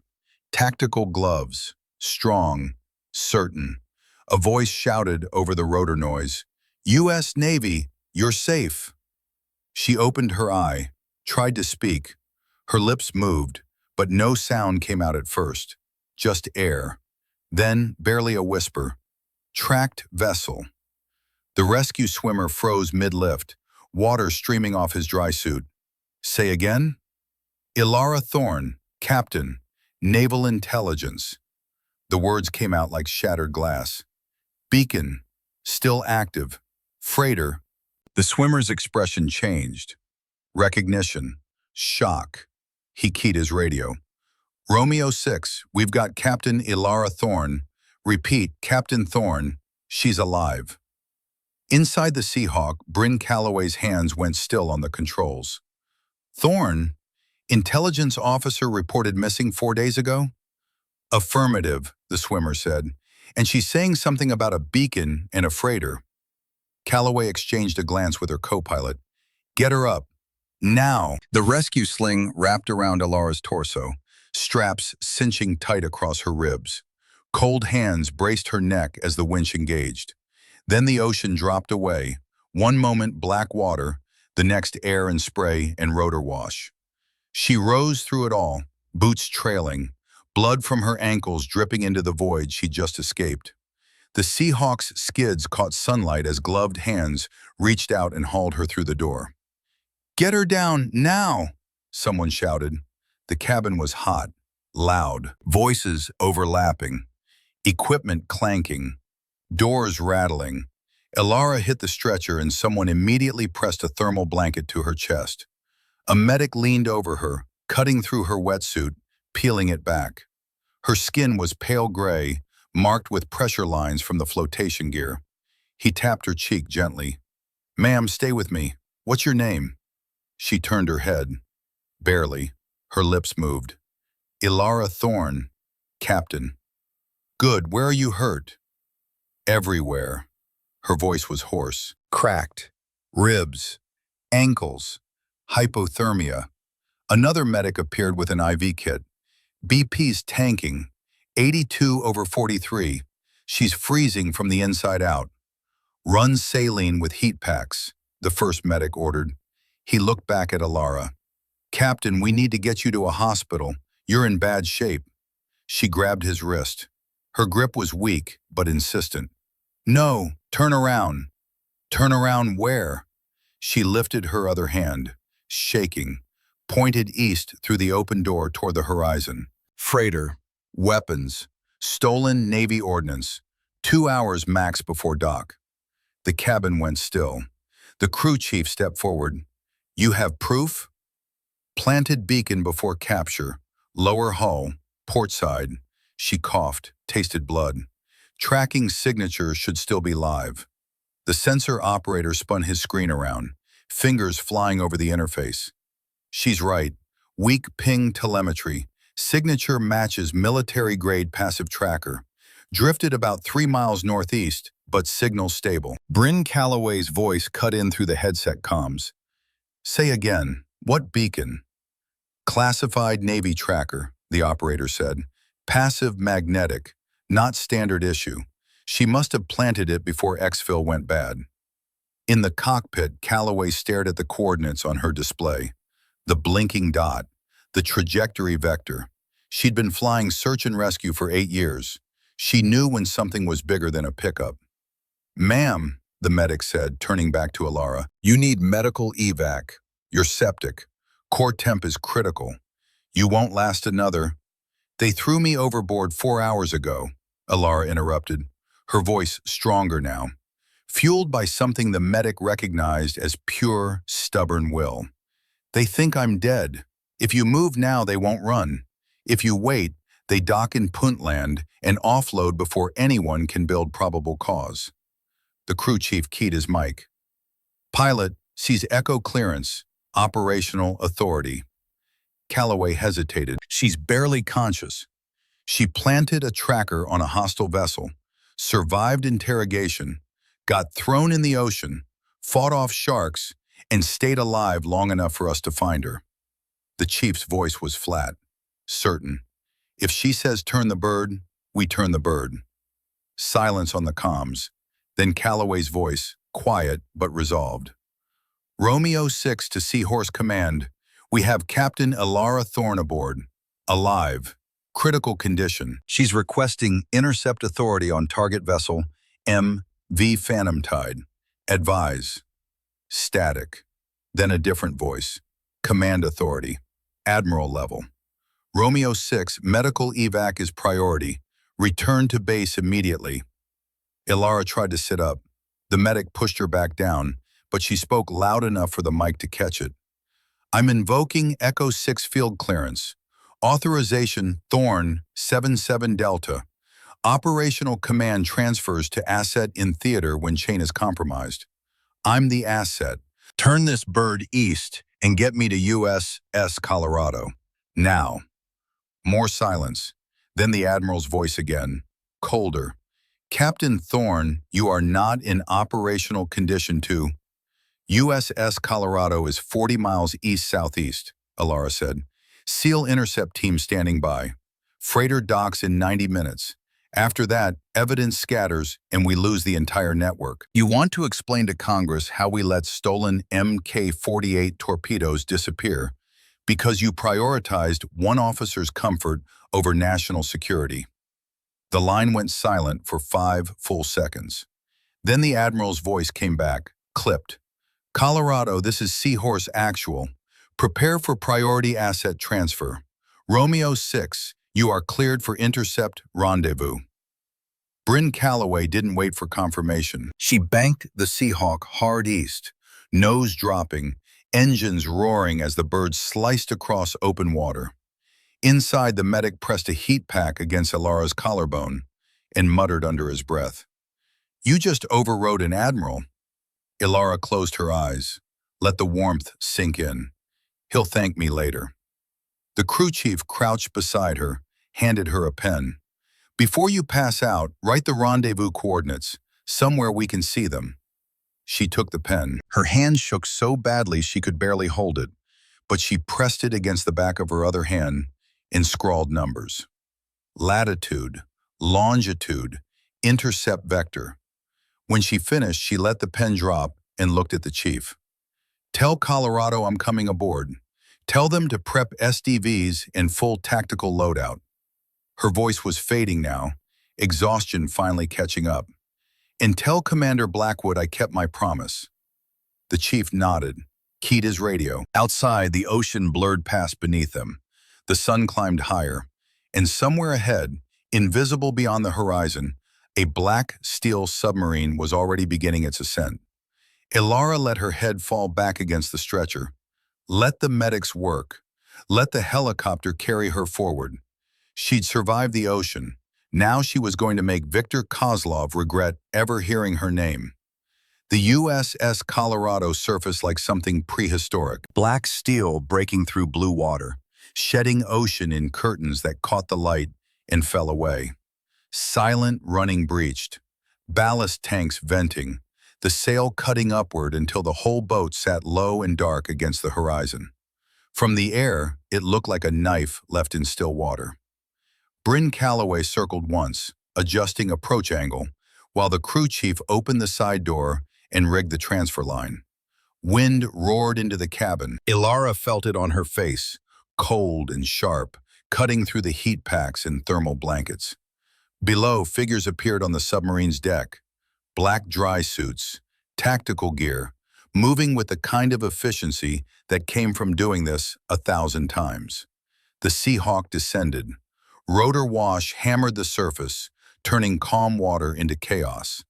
Tactical gloves, strong, certain. A voice shouted over the rotor noise, "U.S. Navy, you're safe." She opened her eye, tried to speak. Her lips moved, but no sound came out at first. Just air. Then, barely a whisper. Tracked vessel. The rescue swimmer froze mid-lift, water streaming off his dry suit. Say again? Elara Thorne, Captain, Naval Intelligence. The words came out like shattered glass. Beacon, still active. Freighter. The swimmer's expression changed. Recognition. Shock. He keyed his radio. Romeo 6, we've got Captain Elara Thorne. Repeat, Captain Thorne, she's alive. Inside the Seahawk, Bryn Calloway's hands went still on the controls. Thorne? Intelligence officer reported missing 4 days ago? Affirmative, the swimmer said. And she's saying something about a beacon and a freighter. Calloway exchanged a glance with her co-pilot. Get her up. Now. The rescue sling wrapped around Elara's torso, straps cinching tight across her ribs. Cold hands braced her neck as the winch engaged. Then the ocean dropped away. One moment black water, the next air and spray and rotor wash. She rose through it all, boots trailing, blood from her ankles dripping into the void she'd just escaped. The Seahawk's skids caught sunlight as gloved hands reached out and hauled her through the door. Get her down, now! Someone shouted. The cabin was hot, loud, voices overlapping, equipment clanking, doors rattling. Elara hit the stretcher and someone immediately pressed a thermal blanket to her chest. A medic leaned over her, cutting through her wetsuit, peeling it back. Her skin was pale gray, marked with pressure lines from the flotation gear. He tapped her cheek gently. Ma'am, stay with me. What's your name? She turned her head. Barely. Her lips moved. Elara Thorne, Captain. Good, where are you hurt? Everywhere. Her voice was hoarse. Cracked. Ribs. Ankles. Hypothermia. Another medic appeared with an IV kit. BP's tanking. 82/43. She's freezing from the inside out. Run saline with heat packs, the first medic ordered. He looked back at Alara. Captain, we need to get you to a hospital. You're in bad shape. She grabbed his wrist. Her grip was weak, but insistent. No, turn around. Turn around where? She lifted her other hand, shaking, pointed east through the open door toward the horizon. Freighter, weapons, stolen Navy ordnance, 2 hours max before dock. The cabin went still. The crew chief stepped forward. You have proof? Planted beacon before capture, lower hull, port side. She coughed, tasted blood. Tracking signature should still be live. The sensor operator spun his screen around, fingers flying over the interface. She's right. Weak ping telemetry. Signature matches military-grade passive tracker. Drifted about 3 miles northeast, but signal stable. Bryn Calloway's voice cut in through the headset comms. Say again, what beacon? Classified Navy tracker, the operator said. Passive magnetic, not standard issue. She must have planted it before exfil went bad. In the cockpit, Calloway stared at the coordinates on her display. The blinking dot, the trajectory vector. She'd been flying search and rescue for 8 years. She knew when something was bigger than a pickup. Ma'am, the medic said, turning back to Alara, you need medical evac. You're septic. Core temp is critical. You won't last another. They threw me overboard 4 hours ago, Alara interrupted, her voice stronger now, fueled by something the medic recognized as pure, stubborn will. They think I'm dead. If you move now, they won't run. If you wait, they dock in Puntland and offload before anyone can build probable cause. The crew chief keyed his mic. Pilot sees echo clearance, operational authority. Calloway hesitated. She's barely conscious. She planted a tracker on a hostile vessel, survived interrogation, got thrown in the ocean, fought off sharks, and stayed alive long enough for us to find her. The chief's voice was flat, certain. If she says turn the bird, we turn the bird. Silence on the comms. Then Calloway's voice, quiet but resolved. Romeo 6 to Seahorse Command. We have Captain Alara Thorne aboard. Alive. Critical condition. She's requesting intercept authority on target vessel M.V. Phantom Tide. Advise. Static. Then a different voice. Command authority. Admiral level. Romeo 6, medical evac is priority. Return to base immediately. Alara tried to sit up. The medic pushed her back down, but she spoke loud enough for the mic to catch it. I'm invoking Echo 6 field clearance. Authorization Thorne 77 Delta. Operational command transfers to asset in theater when chain is compromised. I'm the asset. Turn this bird east and get me to USS Colorado. Now. More silence. Then the Admiral's voice again, colder. Captain Thorne, you are not in operational condition to. USS Colorado is 40 miles east-southeast, Alara said. SEAL intercept team standing by. Freighter docks in 90 minutes. After that, evidence scatters and we lose the entire network. You want to explain to Congress how we let stolen Mk-48 torpedoes disappear because you prioritized one officer's comfort over national security. The line went silent for 5 full seconds. Then the Admiral's voice came back, clipped. Colorado, this is Seahorse Actual. Prepare for priority asset transfer. Romeo 6, you are cleared for intercept rendezvous. Bryn Calloway didn't wait for confirmation. She banked the Seahawk hard east, nose dropping, engines roaring as the bird sliced across open water. Inside, the medic pressed a heat pack against Alara's collarbone and muttered under his breath. You just overrode an admiral. Alara closed her eyes. Let the warmth sink in. He'll thank me later. The crew chief crouched beside her, handed her a pen. Before you pass out, write the rendezvous coordinates, somewhere we can see them. She took the pen. Her hand shook so badly she could barely hold it, but she pressed it against the back of her other hand and scrawled numbers. Latitude, longitude, intercept vector. When she finished, she let the pen drop and looked at the chief. "Tell Colorado I'm coming aboard. Tell them to prep SDVs in full tactical loadout." Her voice was fading now, exhaustion finally catching up. "And tell Commander Blackwood I kept my promise." The chief nodded, keyed his radio. Outside, the ocean blurred past beneath them. The sun climbed higher, and somewhere ahead, invisible beyond the horizon, a black steel submarine was already beginning its ascent. Ilara let her head fall back against the stretcher. Let the medics work. Let the helicopter carry her forward. She'd survived the ocean. Now she was going to make Viktor Kozlov regret ever hearing her name. The USS Colorado surfaced like something prehistoric. Black steel breaking through blue water, shedding ocean in curtains that caught the light and fell away. Silent running breached, ballast tanks venting, the sail cutting upward until the whole boat sat low and dark against the horizon. From the air, it looked like a knife left in still water. Bryn Calloway circled once, adjusting approach angle, while the crew chief opened the side door and rigged the transfer line. Wind roared into the cabin. Ilara felt it on her face, cold and sharp, cutting through the heat packs and thermal blankets. Below, figures appeared on the submarine's deck. Black dry suits, tactical gear, moving with the kind of efficiency that came from doing this 1,000 times. The Seahawk descended. Rotor wash hammered the surface, turning calm water into chaos.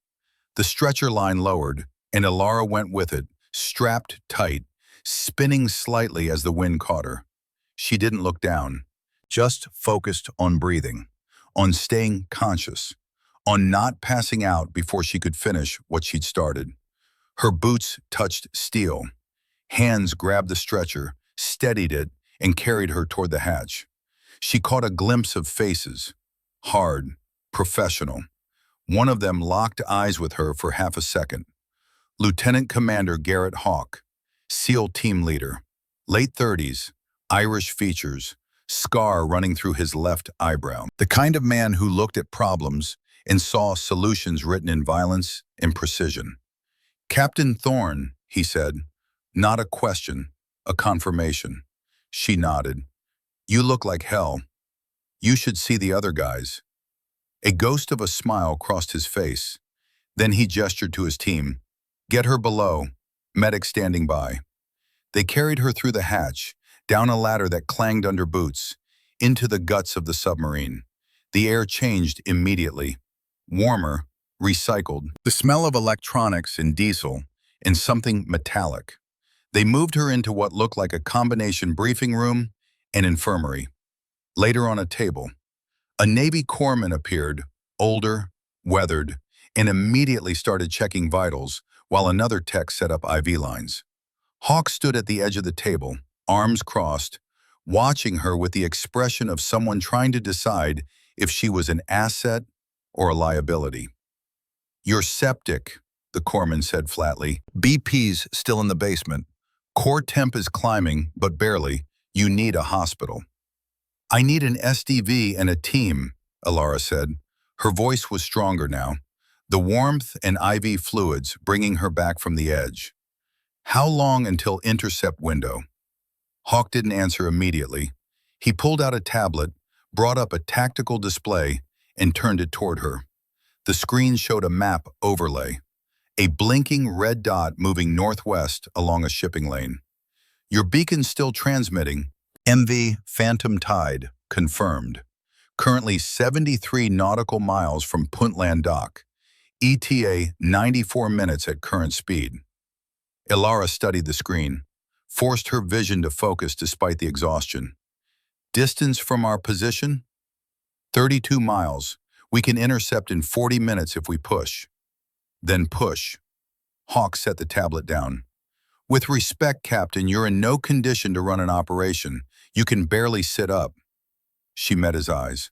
The stretcher line lowered, and Ilara went with it, strapped tight, spinning slightly as the wind caught her. She didn't look down, just focused on breathing, on staying conscious, on not passing out before she could finish what she'd started. Her boots touched steel. Hands grabbed the stretcher, steadied it, and carried her toward the hatch. She caught a glimpse of faces, hard, professional. One of them locked eyes with her for half a second. Lieutenant Commander Garrett Hawk, SEAL team leader, late 30s, Irish features, scar running through his left eyebrow. The kind of man who looked at problems and saw solutions written in violence and precision. "Captain Thorne," he said, not a question, a confirmation. She nodded. "You look like hell. You should see the other guys." A ghost of a smile crossed his face. Then he gestured to his team. "Get her below," medic standing by. They carried her through the hatch, down a ladder that clanged under boots, into the guts of the submarine. The air changed immediately. Warmer, recycled. The smell of electronics and diesel, and something metallic. They moved her into what looked like a combination briefing room and infirmary. Later on a table, a Navy corpsman appeared, older, weathered, and immediately started checking vitals while another tech set up IV lines. Hawk stood at the edge of the table, arms crossed, watching her with the expression of someone trying to decide if she was an asset or a liability. "You're septic," the corpsman said flatly. "BP's still in the basement. Core temp is climbing, but barely. You need a hospital." "I need an SDV and a team," Ilara said. Her voice was stronger now, the warmth and IV fluids bringing her back from the edge. "How long until intercept window?" Hawk didn't answer immediately. He pulled out a tablet, brought up a tactical display, and turned it toward her. The screen showed a map overlay, a blinking red dot moving northwest along a shipping lane. "Your beacon's still transmitting. MV Phantom Tide, confirmed. Currently 73 nautical miles from Puntland Dock. ETA 94 minutes at current speed." Ilara studied the screen, forced her vision to focus despite the exhaustion. "Distance from our position? 32 miles. We can intercept in 40 minutes if we push." "Then push." Hawk set the tablet down. "With respect, Captain, you're in no condition to run an operation. You can barely sit up." She met his eyes.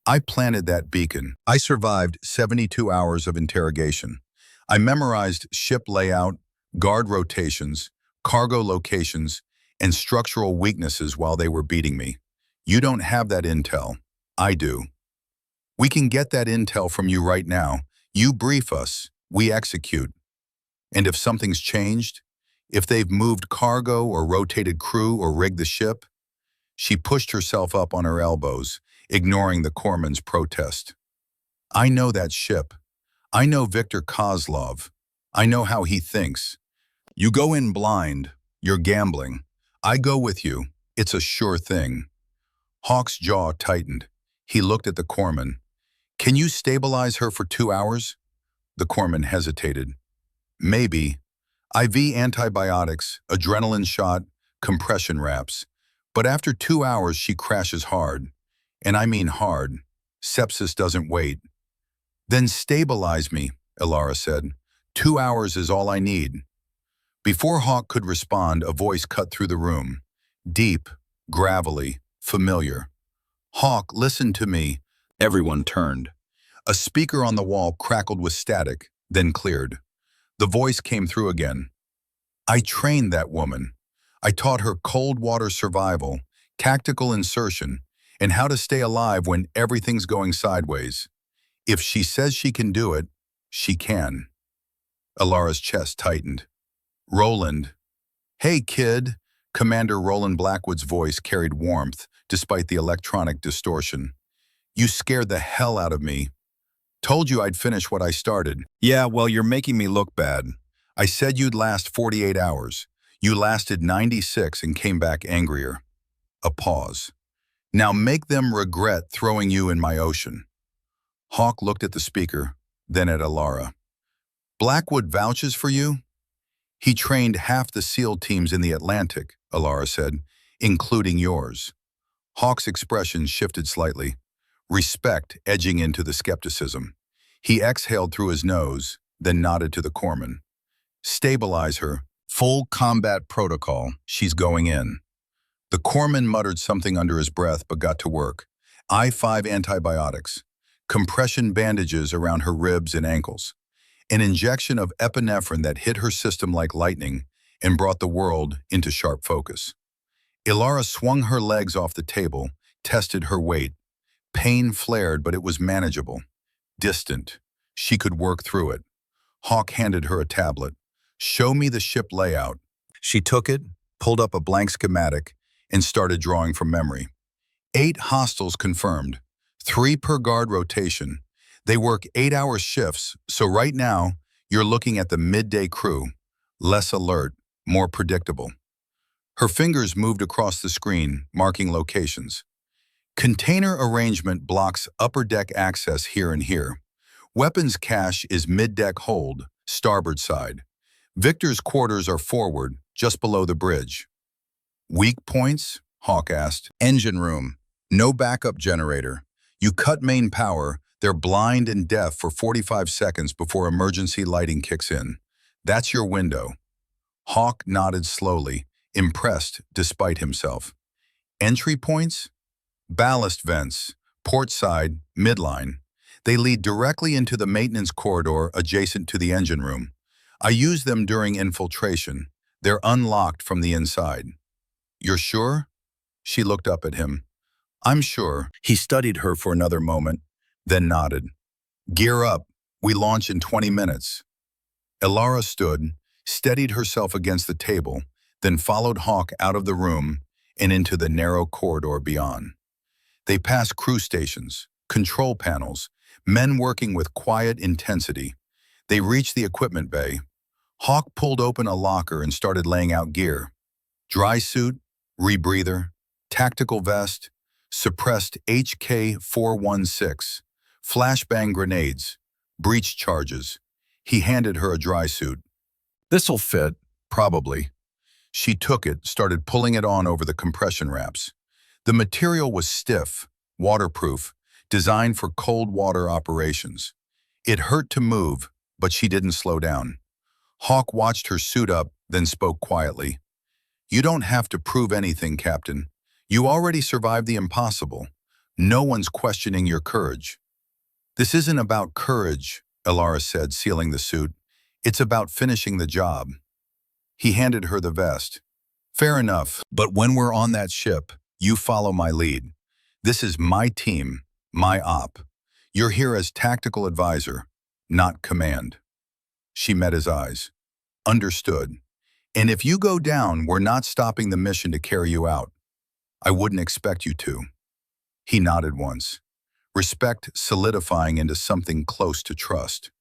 "I planted that beacon. I survived 72 hours of interrogation. I memorized ship layout, guard rotations, cargo locations, and structural weaknesses while they were beating me. You don't have that intel. I do. We can get that intel from you right now. You brief us, We execute. And if something's changed, if they've moved cargo or rotated crew or rigged the ship, she pushed herself up on her elbows, ignoring the corpsman's protest. I know that ship. I know Viktor Kozlov. I know how he thinks. You go in blind. You're gambling. I go with you. It's a sure thing. Hawk's jaw tightened. He looked at the corpsman. Can you stabilize her for 2 hours? The corpsman hesitated. Maybe. IV antibiotics, adrenaline shot, compression wraps. But after 2 hours, she crashes hard. And I mean hard. Sepsis doesn't wait. Then stabilize me, Ilara said. 2 hours is all I need. Before Hawk could respond, a voice cut through the room. Deep, gravelly, familiar. Hawk, listen to me. Everyone turned. A speaker on the wall crackled with static, then cleared. The voice came through again. I trained that woman. I taught her cold water survival, tactical insertion, and how to stay alive when everything's going sideways. If she says she can do it, she can. Ilara's chest tightened. Roland. Hey, kid. Commander Roland Blackwood's voice carried warmth, despite the electronic distortion. You scared the hell out of me. Told you I'd finish what I started. Yeah, well, you're making me look bad. I said you'd last 48 hours. You lasted 96 and came back angrier. A pause. Now make them regret throwing you in my ocean. Hawk looked at the speaker, then at Ilara. Blackwood vouches for you? He trained half the SEAL teams in the Atlantic, Ilara said, including yours. Hawk's expression shifted slightly, respect edging into the skepticism. He exhaled through his nose, then nodded to the corpsman. Stabilize her. Full combat protocol. She's going in. The corpsman muttered something under his breath but got to work. I-5 antibiotics. Compression bandages around her ribs and ankles. An injection of epinephrine that hit her system like lightning and brought the world into sharp focus. Ilara swung her legs off the table, tested her weight. Pain flared, but it was manageable. Distant. She could work through it. Hawk handed her a tablet. Show me the ship layout. She took it, pulled up a blank schematic, and started drawing from memory. 8 hostiles confirmed, 3 per guard rotation. They work 8-hour shifts, so right now, you're looking at the midday crew. Less alert, more predictable. Her fingers moved across the screen, marking locations. Container arrangement blocks upper deck access here and here. Weapons cache is mid-deck hold, starboard side. Victor's quarters are forward, just below the bridge. Weak points? Hawk asked. Engine room. No backup generator. You cut main power, they're blind and deaf for 45 seconds before emergency lighting kicks in. That's your window. Hawk nodded slowly, impressed despite himself. Entry points? Ballast vents, port side, midline. They lead directly into the maintenance corridor adjacent to the engine room. I use them during infiltration. They're unlocked from the inside. You're sure? She looked up at him. I'm sure. He studied her for another moment, then nodded. Gear up. We launch in 20 minutes. Ilara stood, steadied herself against the table, then followed Hawk out of the room and into the narrow corridor beyond. They passed crew stations, control panels, men working with quiet intensity. They reached the equipment bay. Hawk pulled open a locker and started laying out gear. Dry suit, rebreather, tactical vest, suppressed HK-416, flashbang grenades, breach charges. He handed her a dry suit. This'll fit, probably. She took it, started pulling it on over the compression wraps. The material was stiff, waterproof, designed for cold water operations. It hurt to move, but she didn't slow down. Hawk watched her suit up, then spoke quietly. You don't have to prove anything, Captain. You already survived the impossible. No one's questioning your courage. This isn't about courage, Ilara said, sealing the suit. It's about finishing the job. He handed her the vest. Fair enough, but when we're on that ship, you follow my lead. This is my team, my op. You're here as tactical advisor, not command. She met his eyes. Understood. And if you go down, we're not stopping the mission to carry you out. I wouldn't expect you to. He nodded once, respect solidifying into something close to trust.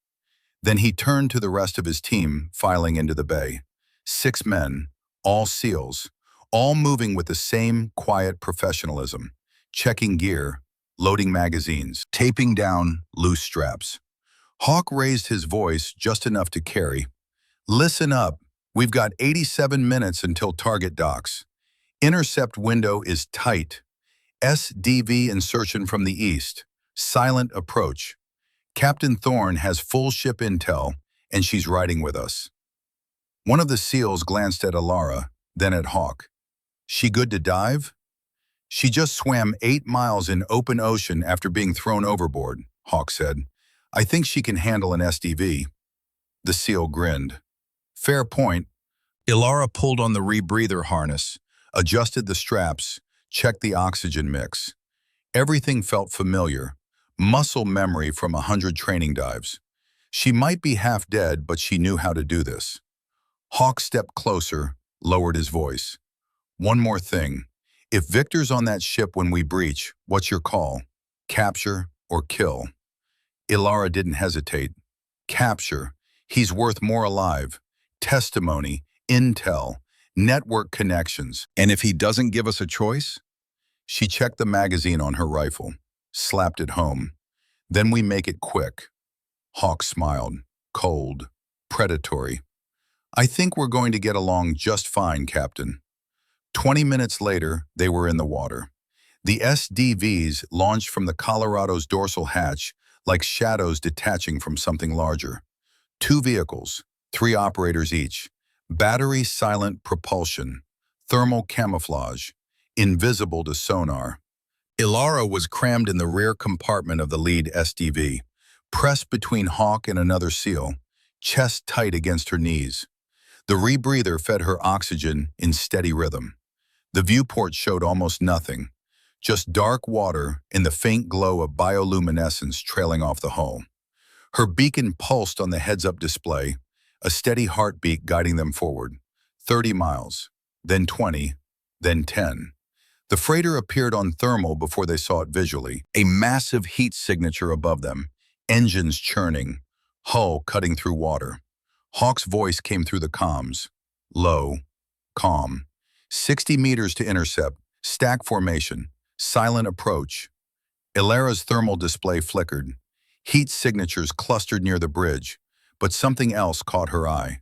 Then he turned to the rest of his team filing into the bay. 6 men, all SEALs, all moving with the same quiet professionalism, checking gear, loading magazines, taping down loose straps. Hawk raised his voice just enough to carry. Listen up, we've got 87 minutes until target docks. Intercept window is tight. SDV insertion from the east. Silent approach. Captain Thorne has full ship intel, and she's riding with us. One of the SEALs glanced at Alara, then at Hawk. She good to dive? She just swam 8 miles in open ocean after being thrown overboard, Hawk said. I think she can handle an SDV. The SEAL grinned. Fair point. Alara pulled on the rebreather harness, adjusted the straps, checked the oxygen mix. Everything felt familiar. Muscle memory from 100 training dives. She might be half dead, but she knew how to do this. Hawk stepped closer, lowered his voice. One more thing. If Victor's on that ship when we breach, what's your call? Capture or kill? Alara didn't hesitate. Capture. He's worth more alive. Testimony, intel, network connections. And if he doesn't give us a choice? She checked the magazine on her rifle, slapped it home. Then we make it quick. Hawk smiled, cold, predatory. I think we're going to get along just fine, Captain. 20 minutes later, they were in the water. The SDVs launched from the Colorado's dorsal hatch like shadows detaching from something larger. 2 vehicles, 3 operators each. Battery silent propulsion, thermal camouflage, invisible to sonar. Alara was crammed in the rear compartment of the lead SDV, pressed between Hawk and another SEAL, chest tight against her knees. The rebreather fed her oxygen in steady rhythm. The viewport showed almost nothing, just dark water and the faint glow of bioluminescence trailing off the hull. Her beacon pulsed on the heads-up display, a steady heartbeat guiding them forward. 30 miles, then 20, then 10. The freighter appeared on thermal before they saw it visually, a massive heat signature above them, engines churning, hull cutting through water. Hawk's voice came through the comms, low, calm. 60 meters to intercept, stack formation, silent approach. Alara's thermal display flickered. Heat signatures clustered near the bridge, but something else caught her eye.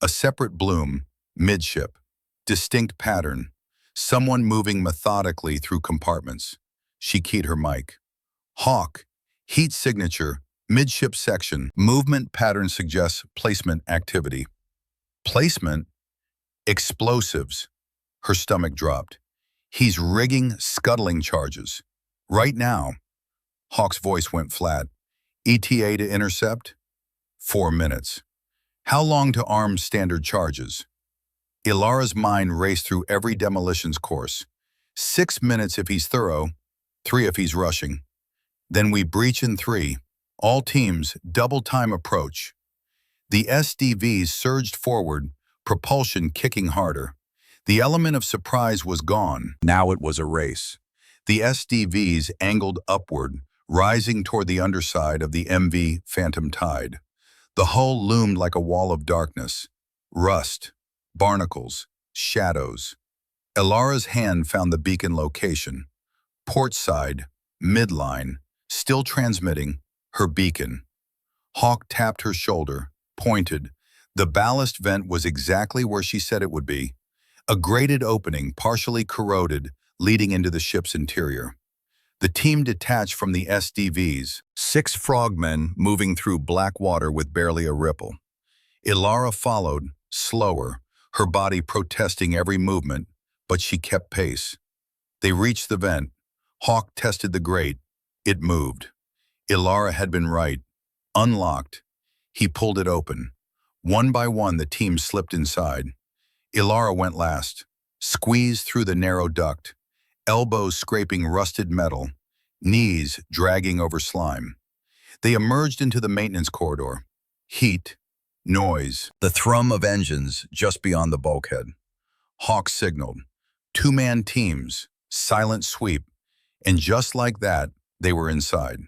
A separate bloom, midship, distinct pattern, someone moving methodically through compartments. She keyed her mic. Hawk, heat signature, midship section, movement pattern suggests placement activity. Placement? Explosives. Her stomach dropped. He's rigging scuttling charges. Right now. Hawk's voice went flat. ETA to intercept? 4 minutes. How long to arm standard charges? Alara's mind raced through every demolitions course. 6 minutes if he's thorough, 3 if he's rushing. Then we breach in 3. All teams, double-time approach. The SDVs surged forward, propulsion kicking harder. The element of surprise was gone. Now it was a race. The SDVs angled upward, rising toward the underside of the MV Phantom Tide. The hull loomed like a wall of darkness. Rust, barnacles, shadows. Alara's hand found the beacon location. Port side, midline, still transmitting, her beacon. Hawk tapped her shoulder, pointed. The ballast vent was exactly where she said it would be. A grated opening, partially corroded, leading into the ship's interior. The team detached from the SDVs, 6 frogmen moving through black water with barely a ripple. Alara followed, slower, her body protesting every movement, but she kept pace. They reached the vent. Hawk tested the grate. It moved. Alara had been right. Unlocked. He pulled it open. One by one, the team slipped inside. Alara went last, squeezed through the narrow duct, elbows scraping rusted metal, knees dragging over slime. They emerged into the maintenance corridor. Heat, Noise, the thrum of engines just beyond the bulkhead. Hawk signaled. Two-man teams, silent sweep, and just like that, they were inside.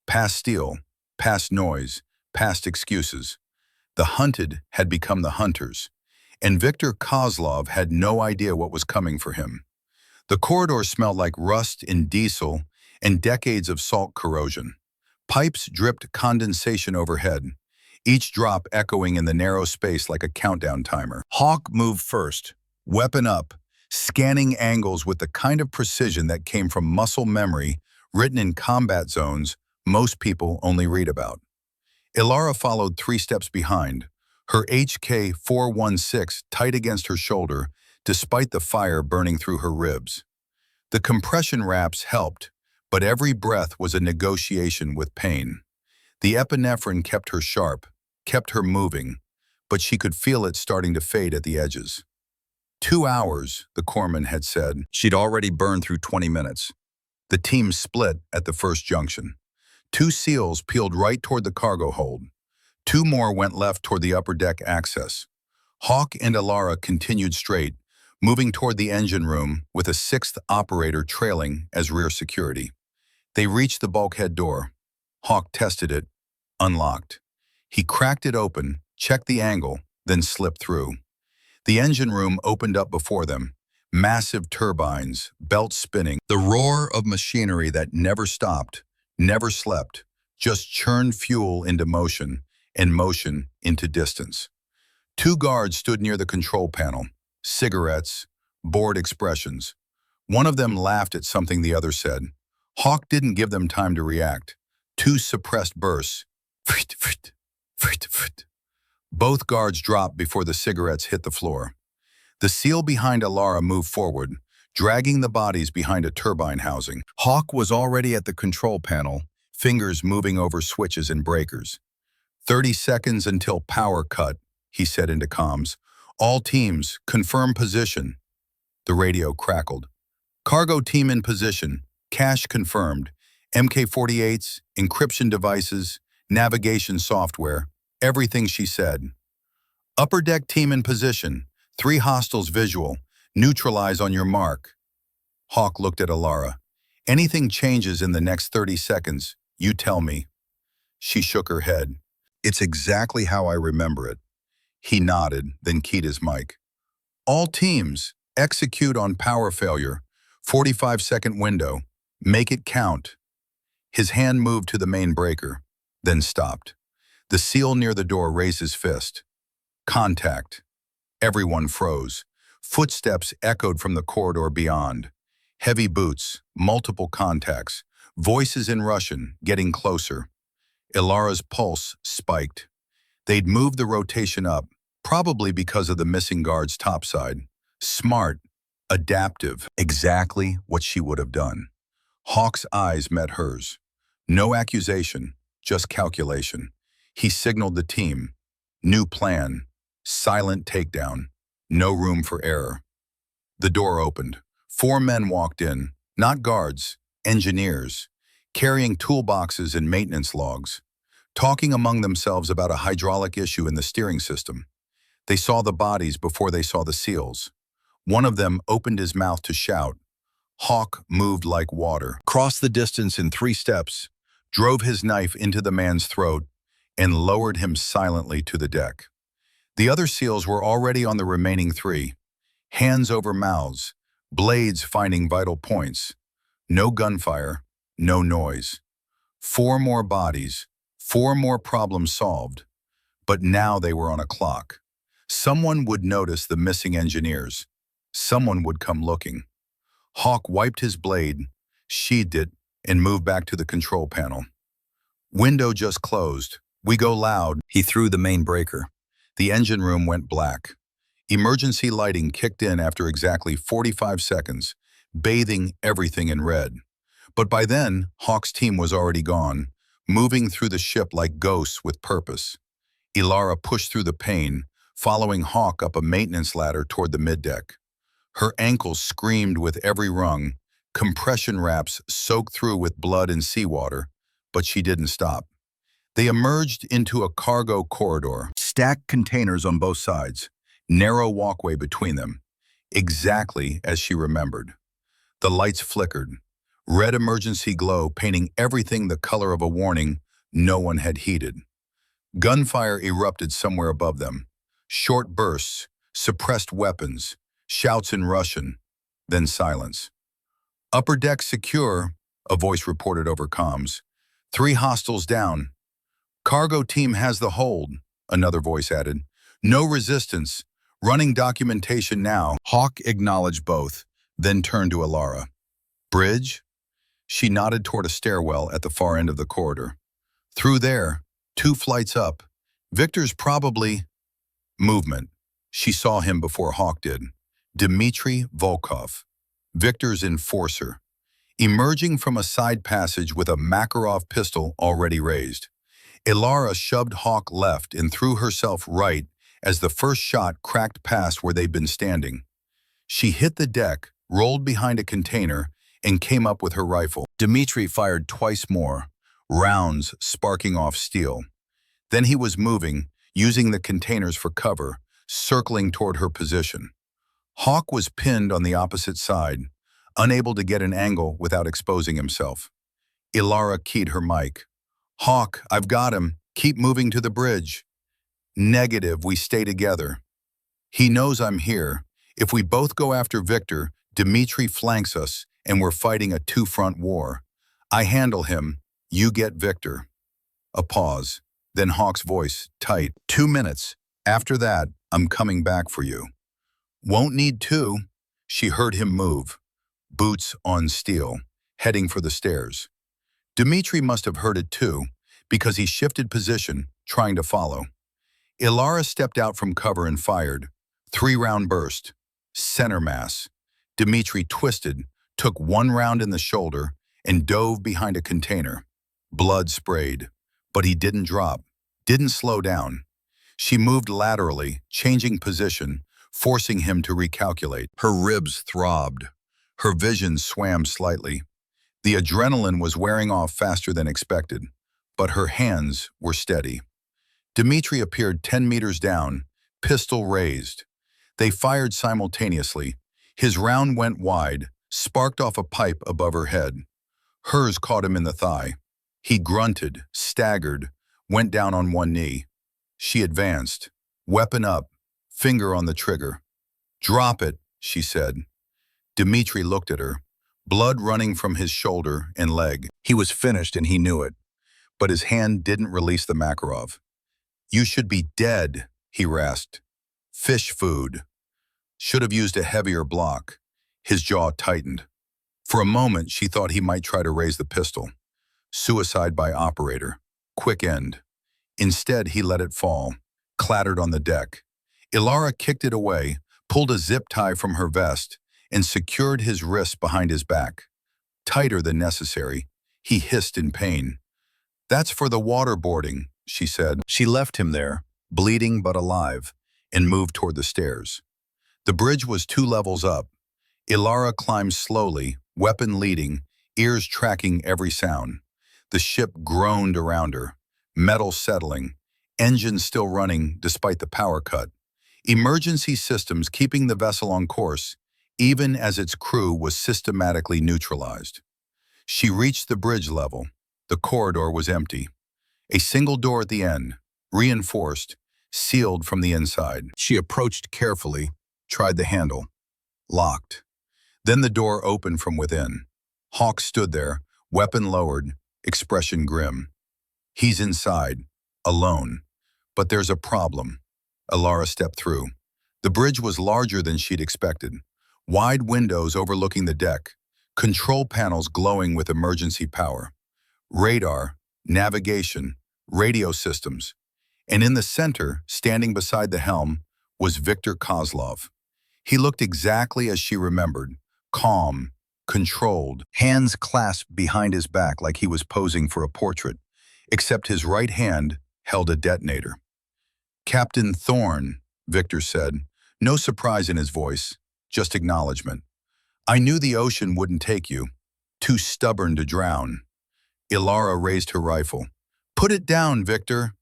Past steel, past noise, past excuses. The hunted had become the hunters, and Viktor Kozlov had no idea what was coming for him. The corridor smelled like rust and diesel and decades of salt corrosion. Pipes dripped condensation overhead, each drop echoing in the narrow space like a countdown timer. Hawk moved first, weapon up, scanning angles with the kind of precision that came from muscle memory written in combat zones most people only read about. Ilara followed 3 steps behind, her HK-416 tight against her shoulder despite the fire burning through her ribs. The compression wraps helped, but every breath was a negotiation with pain. The epinephrine kept her sharp, kept her moving, but she could feel it starting to fade at the edges. 2 hours, the corpsman had said. She'd already burned through 20 minutes. The team split at the first junction. 2 SEALs peeled right toward the cargo hold. 2 more went left toward the upper deck access. Hawk and Ilara continued straight, moving toward the engine room with a 6th operator trailing as rear security. They reached the bulkhead door. Hawk tested it, unlocked. He cracked it open, checked the angle, then slipped through. The engine room opened up before them. Massive turbines, belts spinning, the roar of machinery that never stopped, never slept, just churned fuel into motion and motion into distance. 2 guards stood near the control panel, cigarettes, bored expressions. One of them laughed at something the other said. Hawk didn't give them time to react. 2 suppressed bursts. Frit, frit, frit, frit. Both guards dropped before the cigarettes hit the floor. The SEAL behind Ilara moved forward, dragging the bodies behind a turbine housing. Hawk was already at the control panel, fingers moving over switches and breakers. 30 seconds until power cut, he said into comms. All teams, confirm position. The radio crackled. Cargo team in position, cache confirmed. MK-48s, encryption devices, navigation software, everything she said. Upper deck team in position, 3 hostiles visual, neutralize on your mark. Hawk looked at Ilara. Anything changes in the next 30 seconds, you tell me. She shook her head. It's exactly how I remember it. He nodded, then keyed his mic. All teams, execute on power failure. 45-second window. Make it count. His hand moved to the main breaker, then stopped. The SEAL near the door raised his fist. Contact. Everyone froze. Footsteps echoed from the corridor beyond. Heavy boots, multiple contacts, voices in Russian, getting closer. Ilara's pulse spiked. They'd moved the rotation up, probably because of the missing guard's topside. Smart, adaptive, exactly what she would have done. Hawk's eyes met hers. No accusation, just calculation. He signaled the team. New plan. Silent takedown. No room for error. The door opened. 4 men walked in, not guards, engineers, carrying toolboxes and maintenance logs, talking among themselves about a hydraulic issue in the steering system. They saw the bodies before they saw the SEALs. One of them opened his mouth to shout. Hawk moved like water, crossed the distance in 3 steps, drove his knife into the man's throat, and lowered him silently to the deck. The other SEALs were already on the remaining 3, hands over mouths, blades finding vital points. No gunfire, no noise. 4 more bodies, 4 more problems solved. But now they were on a clock. Someone would notice the missing engineers. Someone would come looking. Hawk wiped his blade, sheathed it, and moved back to the control panel. Window just closed. We go loud. He threw the main breaker. The engine room went black. Emergency lighting kicked in after exactly 45 seconds, bathing everything in red. But by then, Hawk's team was already gone, moving through the ship like ghosts with purpose. Ilara pushed through the pane, following Hawk up a maintenance ladder toward the middeck. Her ankles screamed with every rung, compression wraps soaked through with blood and seawater, but she didn't stop. They emerged into a cargo corridor, stacked containers on both sides, narrow walkway between them, exactly as she remembered. The lights flickered, red emergency glow painting everything the color of a warning no one had heeded. Gunfire erupted somewhere above them. Short bursts, suppressed weapons, shouts in Russian, then silence. Upper deck secure, a voice reported over comms. 3 hostiles down. Cargo team has the hold, another voice added. No resistance. Running documentation now. Hawk acknowledged both, then turned to Alara. Bridge? She nodded toward a stairwell at the far end of the corridor. Through there, 2 flights up. Victor's probably... Movement. She saw him before Hawk did. Dmitry Volkov, Victor's enforcer, emerging from a side passage with a Makarov pistol already raised. Ilara shoved Hawk left and threw herself right as the first shot cracked past where they'd been standing. She hit the deck, rolled behind a container, and came up with her rifle. Dmitry fired twice more, rounds sparking off steel. Then he was moving, using the containers for cover, circling toward her position. Hawk was pinned on the opposite side, unable to get an angle without exposing himself. Ilara keyed her mic. Hawk, I've got him. Keep moving to the bridge. Negative, we stay together. He knows I'm here. If we both go after Victor, Dmitry flanks us, and we're fighting a 2-front war. I handle him. You get Victor. A pause. Then Hawk's voice, tight. 2 minutes. After that, I'm coming back for you. Won't need to. She heard him move. Boots on steel, heading for the stairs. Dmitry must have heard it too, because he shifted position, trying to follow. Ilara stepped out from cover and fired. 3-round burst. Center mass. Dmitry twisted, took 1 round in the shoulder, and dove behind a container. Blood sprayed. But he didn't drop, didn't slow down. She moved laterally, changing position, forcing him to recalculate. Her ribs throbbed. Her vision swam slightly. The adrenaline was wearing off faster than expected, but her hands were steady. Dmitry appeared 10 meters down, pistol raised. They fired simultaneously. His round went wide, sparked off a pipe above her head. Hers caught him in the thigh. He grunted, staggered, went down on 1 knee. She advanced, weapon up, finger on the trigger. Drop it, she said. Dmitry looked at her, blood running from his shoulder and leg. He was finished and he knew it, but his hand didn't release the Makarov. You should be dead, he rasped. Fish food. Should have used a heavier block. His jaw tightened. For a moment, she thought he might try to raise the pistol. Suicide by operator. Quick end. Instead, he let it fall, clattered on the deck. Ilara kicked it away, pulled a zip tie from her vest, and secured his wrists behind his back. Tighter than necessary, he hissed in pain. That's for the waterboarding, she said. She left him there, bleeding but alive, and moved toward the stairs. The bridge was 2 levels up. Ilara climbed slowly, weapon leading, ears tracking every sound. The ship groaned around her, metal settling, engines still running despite the power cut. Emergency systems keeping the vessel on course, even as its crew was systematically neutralized. She reached the bridge level. The corridor was empty. A single door at the end, reinforced, sealed from the inside. She approached carefully, tried the handle. Locked. Then the door opened from within. Hawk stood there, weapon lowered, expression grim. He's inside, alone. But there's a problem. Ilara stepped through. The bridge was larger than she'd expected. Wide windows overlooking the deck, control panels glowing with emergency power, radar, navigation, radio systems. And in the center, standing beside the helm, was Viktor Kozlov. He looked exactly as she remembered, calm, controlled, hands clasped behind his back like he was posing for a portrait, except his right hand held a detonator. Captain Thorne, Victor said, no surprise in his voice, just acknowledgement. I knew the ocean wouldn't take you, too stubborn to drown. Ilara raised her rifle. Put it down, Victor.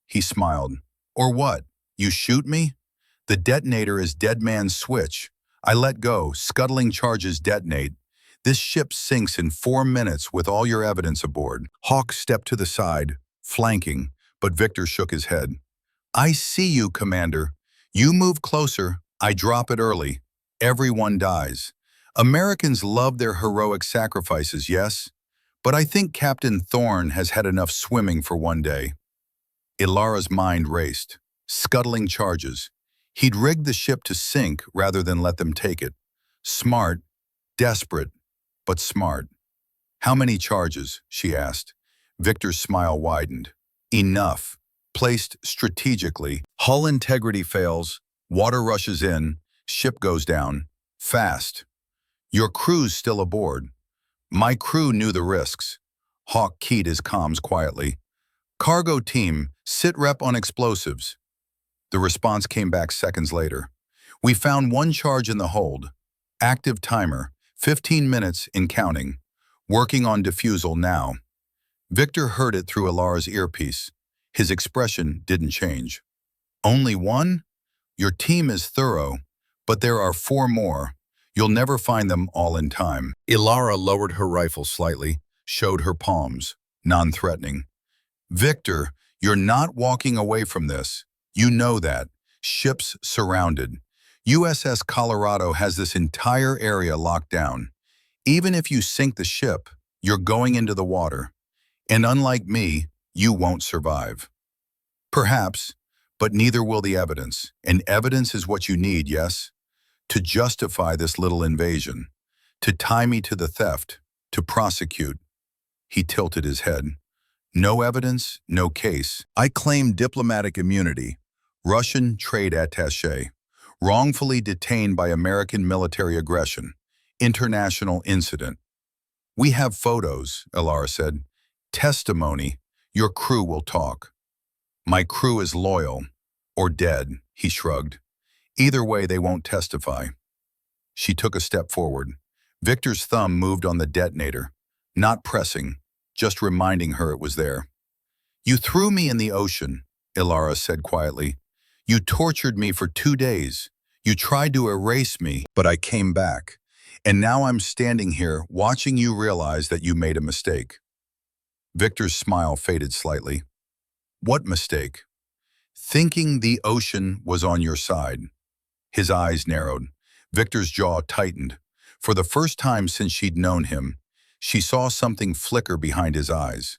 He smiled. Or what? You shoot me? The detonator is dead man's switch. I let go, scuttling charges detonate. This ship sinks in 4 minutes with all your evidence aboard. Hawk stepped to the side, flanking, but Victor shook his head. I see you, Commander. You move closer, I drop it early. Everyone dies. Americans love their heroic sacrifices, yes? But I think Captain Thorne has had enough swimming for one day. Ilara's mind raced, scuttling charges. He'd rigged the ship to sink rather than let them take it. Smart, desperate, but smart. How many charges? She asked. Victor's smile widened. Enough. Placed strategically. Hull integrity fails, water rushes in, ship goes down. Fast. Your crew's still aboard. My crew knew the risks. Hawk keyed his comms quietly. Cargo team, sit rep on explosives. The response came back seconds later. We found one charge in the hold. Active timer, 15 minutes in counting. Working on defusal now. Victor heard it through Ilara's earpiece. His expression didn't change. Only one? Your team is thorough, but there are 4 more. You'll never find them all in time. Ilara lowered her rifle slightly, showed her palms, non-threatening. Victor, you're not walking away from this. You know that. Ships surrounded. USS Colorado has this entire area locked down. Even if you sink the ship, you're going into the water. And unlike me, you won't survive. Perhaps, but neither will the evidence. And evidence is what you need, yes? To justify this little invasion. To tie me to the theft. To prosecute. He tilted his head. No evidence, no case. I claim diplomatic immunity. Russian trade attaché. Wrongfully detained by American military aggression. International incident. We have photos, Ilara said. Testimony. Your crew will talk. My crew is loyal. Or dead, he shrugged. Either way, they won't testify. She took a step forward. Victor's thumb moved on the detonator. Not pressing, just reminding her it was there. You threw me in the ocean, Ilara said quietly. You tortured me for 2 days. You tried to erase me, but I came back. And now I'm standing here watching you realize that you made a mistake. Victor's smile faded slightly. What mistake? Thinking the ocean was on your side. His eyes narrowed. Victor's jaw tightened. For the first time since she'd known him, she saw something flicker behind his eyes.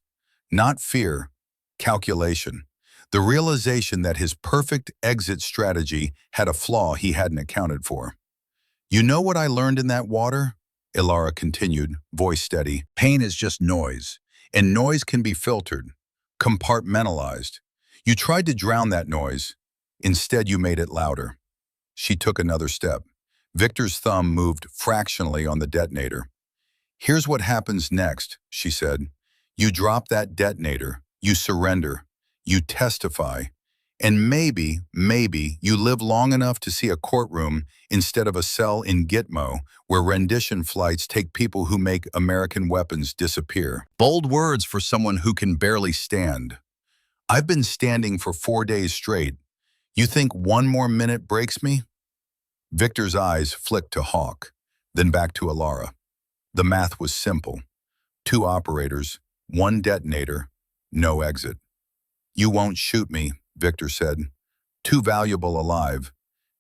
Not fear, calculation. The realization that his perfect exit strategy had a flaw he hadn't accounted for. You know what I learned in that water? Ilara continued, voice steady. Pain is just noise, and noise can be filtered, compartmentalized. You tried to drown that noise. Instead, you made it louder. She took another step. Victor's thumb moved fractionally on the detonator. Here's what happens next, she said. You drop that detonator, you surrender, you testify, and maybe you live long enough to see a courtroom instead of a cell in Gitmo where rendition flights take people who make American weapons disappear. Bold words for someone who can barely stand. I've been standing for 4 days straight. You think 1 more minute breaks me? Victor's eyes flicked to Hawk, then back to Ilara. The math was simple. 2 operators, 1 detonator, no exit. You won't shoot me, Victor said. Too valuable alive.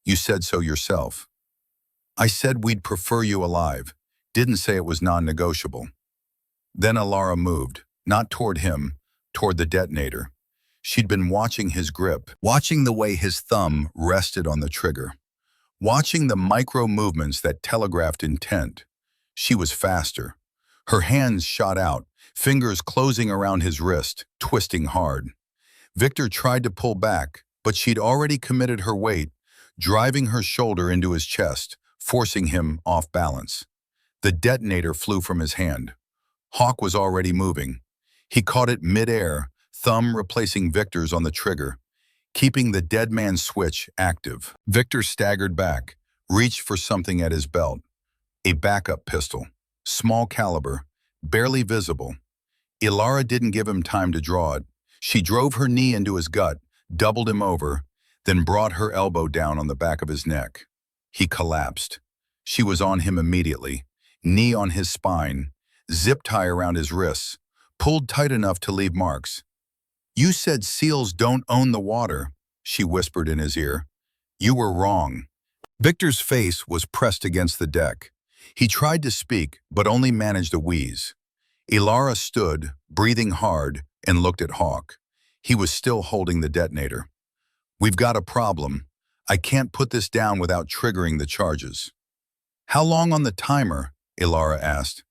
You said so yourself. I said we'd prefer you alive. Didn't say it was non-negotiable. Then Ilara moved, not toward him, toward the detonator. She'd been watching his grip, watching the way his thumb rested on the trigger, watching the micro movements that telegraphed intent. She was faster. Her hands shot out, fingers closing around his wrist, twisting hard. Victor tried to pull back, but she'd already committed her weight, driving her shoulder into his chest, forcing him off balance. The detonator flew from his hand. Hawk was already moving. He caught it mid-air, thumb replacing Victor's on the trigger, keeping the dead man's switch active. Victor staggered back, reached for something at his belt. A backup pistol, small caliber, barely visible. Ilara didn't give him time to draw it. She drove her knee into his gut, doubled him over, then brought her elbow down on the back of his neck. He collapsed. She was on him immediately, knee on his spine, zip tie around his wrists, pulled tight enough to leave marks. "You said seals don't own the water," she whispered in his ear. "You were wrong." Victor's face was pressed against the deck. He tried to speak, but only managed a wheeze. Ilara stood, breathing hard, and looked at Hawk. He was still holding the detonator. "We've got a problem. I can't put this down without triggering the charges." "How long on the timer?" Ilara asked.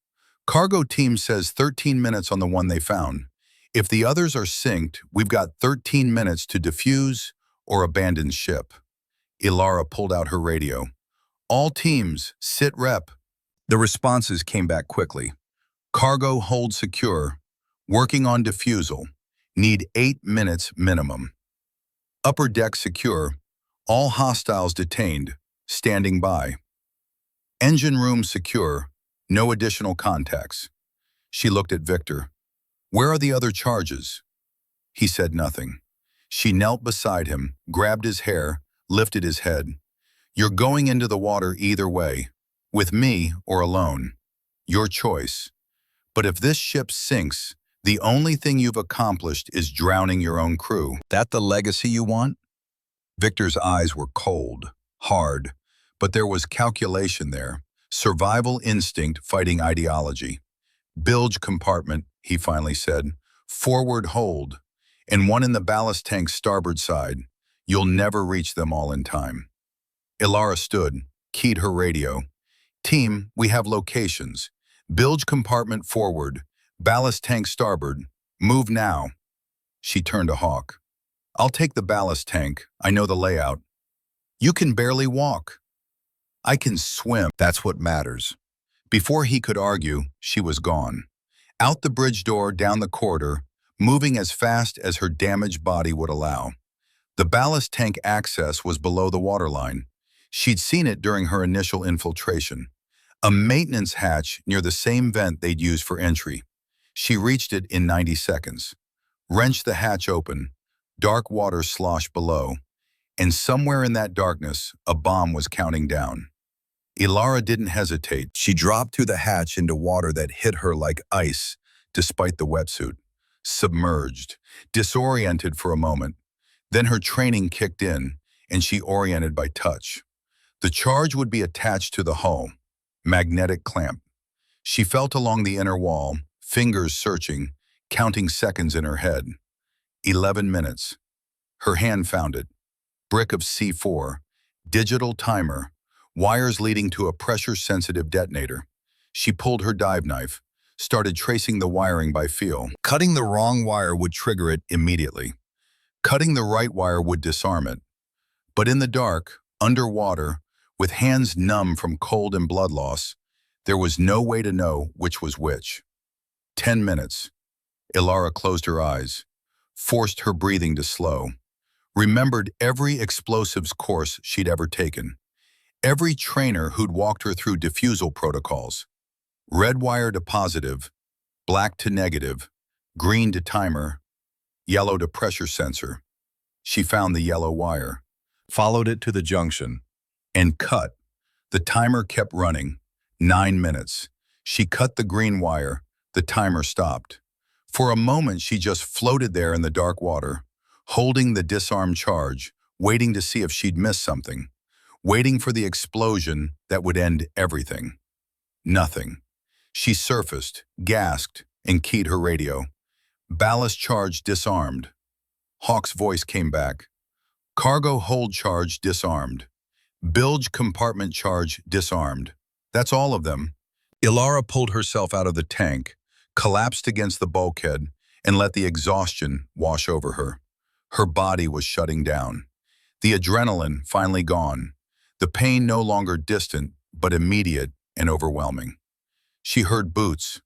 "Cargo team says 13 minutes on the one they found. If the others are synced, we've got 13 minutes to defuse or abandon ship." Ilara pulled out her radio. "All teams, sit rep." The responses came back quickly. "Cargo hold secure. Working on defusal. Need 8 minutes minimum. Upper deck secure. All hostiles detained. Standing by. Engine room secure. No additional contacts." She looked at Victor. "Where are the other charges?" He said nothing. She knelt beside him, grabbed his hair, lifted his head. "You're going into the water either way, with me or alone. Your choice. But if this ship sinks, the only thing you've accomplished is drowning your own crew. That the legacy you want?" Victor's eyes were cold, hard, but there was calculation there, survival instinct fighting ideology. "Bilge compartment," he finally said. "Forward hold, and one in the ballast tank's starboard side. You'll never reach them all in time." Ilara stood, keyed her radio. "Team, we have locations. Bilge compartment forward, ballast tank starboard. Move now." She turned to Hawk. "I'll take the ballast tank. I know the layout." "You can barely walk." "I can swim. That's what matters." Before he could argue, she was gone. Out the bridge door, down the corridor, moving as fast as her damaged body would allow. The ballast tank access was below the waterline. She'd seen it during her initial infiltration. A maintenance hatch near the same vent they'd used for entry. She reached it in 90 seconds. Wrenched the hatch open. Dark water sloshed below. And somewhere in that darkness, a bomb was counting down. Ilara didn't hesitate. She dropped through the hatch into water that hit her like ice, despite the wetsuit. Submerged, disoriented for a moment. Then her training kicked in, and she oriented by touch. The charge would be attached to the hull. Magnetic clamp. She felt along the inner wall, fingers searching, counting seconds in her head. 11 minutes. Her hand found it. Brick of C4. Digital timer. Wires leading to a pressure-sensitive detonator. She pulled her dive knife, started tracing the wiring by feel. Cutting the wrong wire would trigger it immediately. Cutting the right wire would disarm it. But in the dark, underwater, with hands numb from cold and blood loss, there was no way to know which was which. 10 minutes. Ilara closed her eyes, forced her breathing to slow, remembered every explosives course she'd ever taken. Every trainer who'd walked her through defusal protocols. Red wire to positive, black to negative, green to timer, yellow to pressure sensor. She found the yellow wire, followed it to the junction, and cut. The timer kept running. 9 minutes. She cut the green wire. The timer stopped. For a moment, she just floated there in the dark water, holding the disarmed charge, waiting to see if she'd missed something. Waiting for the explosion that would end everything. Nothing. She surfaced, gasped, and keyed her radio. Ballast charge disarmed. Hawk's voice came back. Cargo hold charge disarmed. Bilge compartment charge disarmed. That's all of them. Ilara pulled herself out of the tank, collapsed against the bulkhead, and let the exhaustion wash over her. Her body was shutting down. The adrenaline finally gone. The pain no longer distant, but immediate and overwhelming. She heard boots.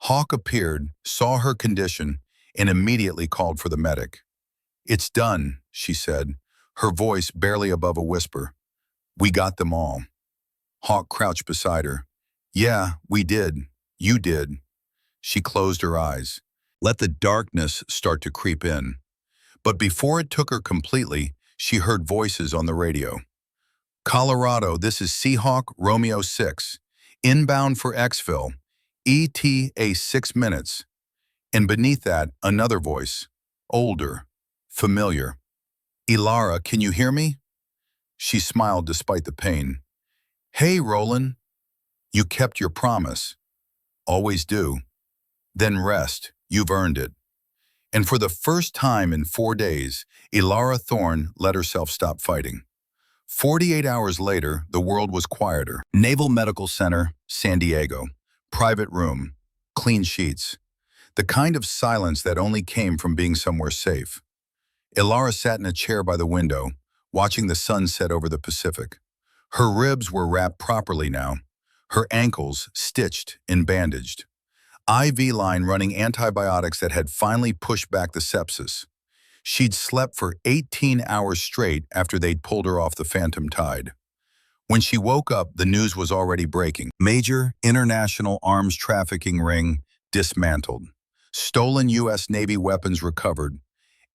Hawk appeared, saw her condition, and immediately called for the medic. "It's done," she said, her voice barely above a whisper. "We got them all." Hawk crouched beside her. "Yeah, we did. You did." She closed her eyes. Let the darkness start to creep in. But before it took her completely, she heard voices on the radio. Colorado, this is Seahawk Romeo 6. Inbound for Exville. ETA 6 minutes. And beneath that, another voice. Older. Familiar. Ilara, can you hear me? She smiled despite the pain. Hey, Roland. You kept your promise. Always do. Then rest. You've earned it. And for the first time in 4 days, Ilara Thorne let herself stop fighting. 48 hours later, the world was quieter. Naval Medical Center, San Diego. Private room. Clean sheets. The kind of silence that only came from being somewhere safe. Ilara sat in a chair by the window, watching the sun set over the Pacific. Her ribs were wrapped properly now, her ankles stitched and bandaged. IV line running antibiotics that had finally pushed back the sepsis. She'd slept for 18 hours straight after they'd pulled her off the Phantom Tide. When she woke up, the news was already breaking. Major international arms trafficking ring dismantled. Stolen U.S. Navy weapons recovered.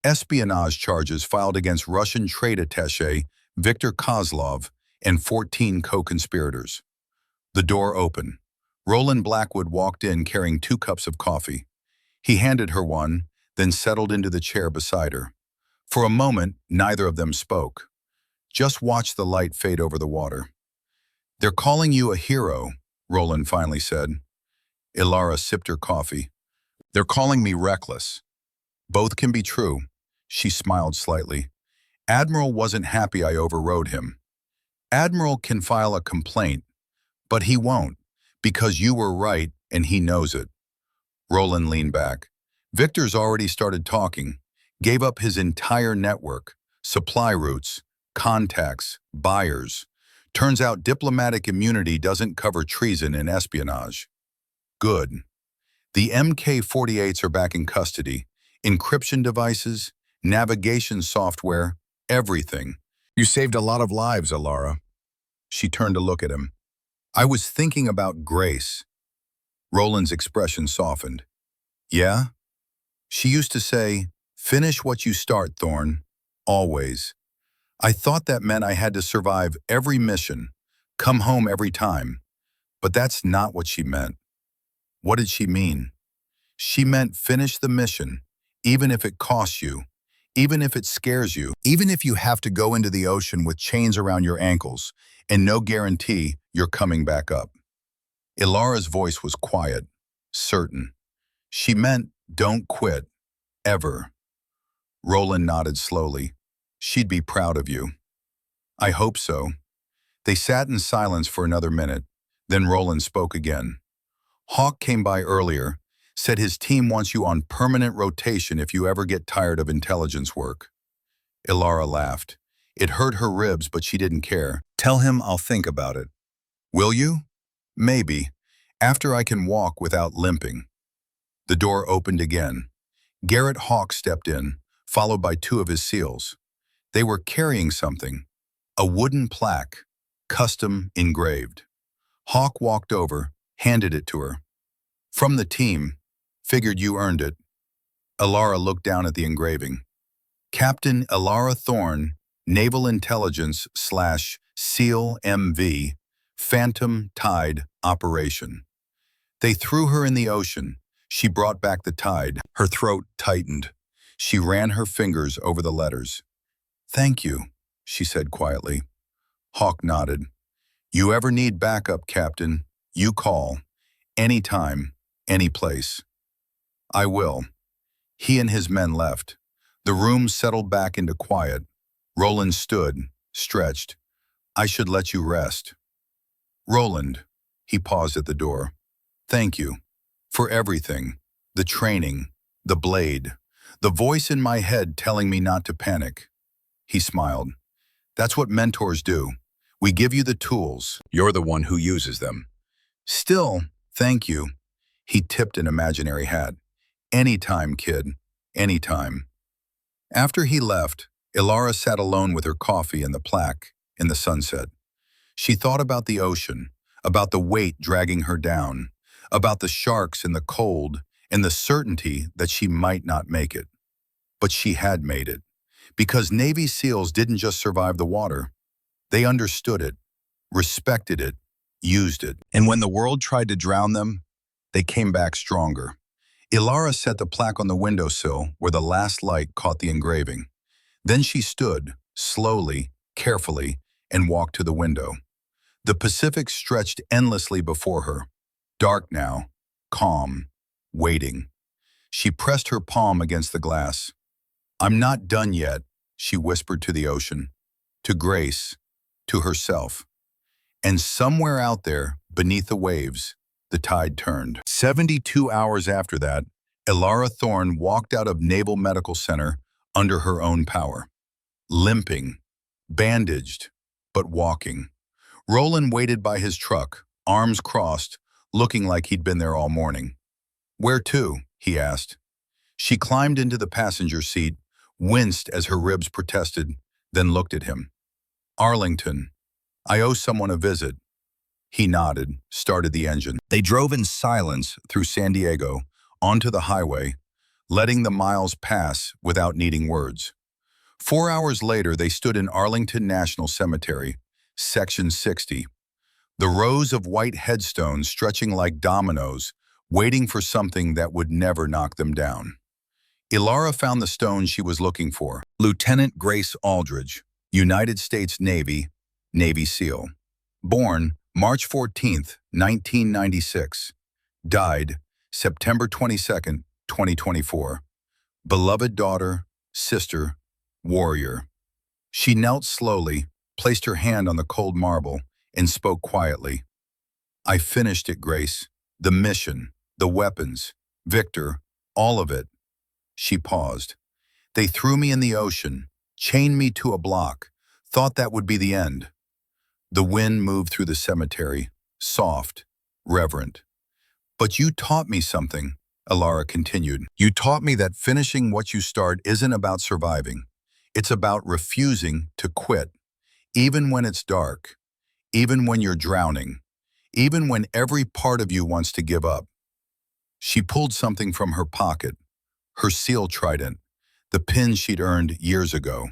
Espionage charges filed against Russian trade attaché Viktor Kozlov and 14 co-conspirators. The door opened. Roland Blackwood walked in carrying 2 cups of coffee. He handed her one, then settled into the chair beside her. For a moment, neither of them spoke. Just watched the light fade over the water. They're calling you a hero, Roland finally said. Ilara sipped her coffee. They're calling me reckless. Both can be true. She smiled slightly. Admiral wasn't happy I overrode him. Admiral can file a complaint, but he won't, because you were right and he knows it. Roland leaned back. Victor's already started talking, gave up his entire network, supply routes, contacts, buyers. Turns out diplomatic immunity doesn't cover treason and espionage. Good. The MK-48s are back in custody. Encryption devices, navigation software, everything. You saved a lot of lives, Ilara. She turned to look at him. I was thinking about Grace. Roland's expression softened. Yeah? She used to say, finish what you start, Thorne. Always. I thought that meant I had to survive every mission, come home every time. But that's not what she meant. What did she mean? She meant finish the mission, even if it costs you, even if it scares you, even if you have to go into the ocean with chains around your ankles and no guarantee you're coming back up. Ilara's voice was quiet, certain. She meant don't quit, ever. Roland nodded slowly. She'd be proud of you. I hope so. They sat in silence for another minute. Then Roland spoke again. Hawk came by earlier, said his team wants you on permanent rotation if you ever get tired of intelligence work. Ilara laughed. It hurt her ribs, but she didn't care. Tell him I'll think about it. Will you? Maybe, after I can walk without limping. The door opened again. Garrett Hawk stepped in, followed by 2 of his SEALs. They were carrying something, a wooden plaque, custom engraved. Hawk walked over, handed it to her. From the team, figured you earned it. Ilara looked down at the engraving. Captain Ilara Thorne, Naval Intelligence / SEAL MV, Phantom Tide Operation. They threw her in the ocean. She brought back the tide. Her throat tightened. She ran her fingers over the letters. Thank you, she said quietly. Hawk nodded. You ever need backup, Captain, you call. Anytime, any place. I will. He and his men left. The room settled back into quiet. Roland stood, stretched. I should let you rest. Roland, he paused at the door. Thank you. For everything. The training, the blade, the voice in my head telling me not to panic. He smiled. That's what mentors do. We give you the tools. You're the one who uses them. Still, thank you. He tipped an imaginary hat. Anytime, kid. Anytime. After he left, Ilara sat alone with her coffee and the plaque in the sunset. She thought about the ocean, about the weight dragging her down, about the sharks in the cold and the certainty that she might not make it. But she had made it, because Navy SEALs didn't just survive the water. They understood it, respected it, used it. And when the world tried to drown them, they came back stronger. Ilara set the plaque on the windowsill where the last light caught the engraving. Then she stood, slowly, carefully, and walked to the window. The Pacific stretched endlessly before her, dark now, calm, waiting. She pressed her palm against the glass. "I'm not done yet," she whispered to the ocean, to Grace, to herself. And somewhere out there, beneath the waves, the tide turned. 72 hours after that, Ilara Thorne walked out of Naval Medical Center under her own power. Limping, bandaged, but walking. Roland waited by his truck, arms crossed, looking like he'd been there all morning. "Where to?" he asked. She climbed into the passenger seat, winced as her ribs protested, then looked at him. "Arlington. I owe someone a visit." He nodded, started the engine. They drove in silence through San Diego, onto the highway, letting the miles pass without needing words. 4 hours later, they stood in Arlington National Cemetery, Section 60. The rows of white headstones stretching like dominoes, waiting for something that would never knock them down. Ilara found the stone she was looking for. Lieutenant Grace Aldridge, United States Navy, Navy SEAL. Born March 14, 1996. Died September 22, 2024. Beloved daughter, sister, warrior. She knelt slowly, placed her hand on the cold marble, and spoke quietly. "I finished it, Grace. The mission, the weapons, Victor, all of it." She paused. "They threw me in the ocean, chained me to a block, thought that would be the end." The wind moved through the cemetery, soft, reverent. "But you taught me something," Ilara continued. "You taught me that finishing what you start isn't about surviving. It's about refusing to quit, even when it's dark, even when you're drowning, even when every part of you wants to give up." She pulled something from her pocket, her SEAL trident, the pin she'd earned years ago,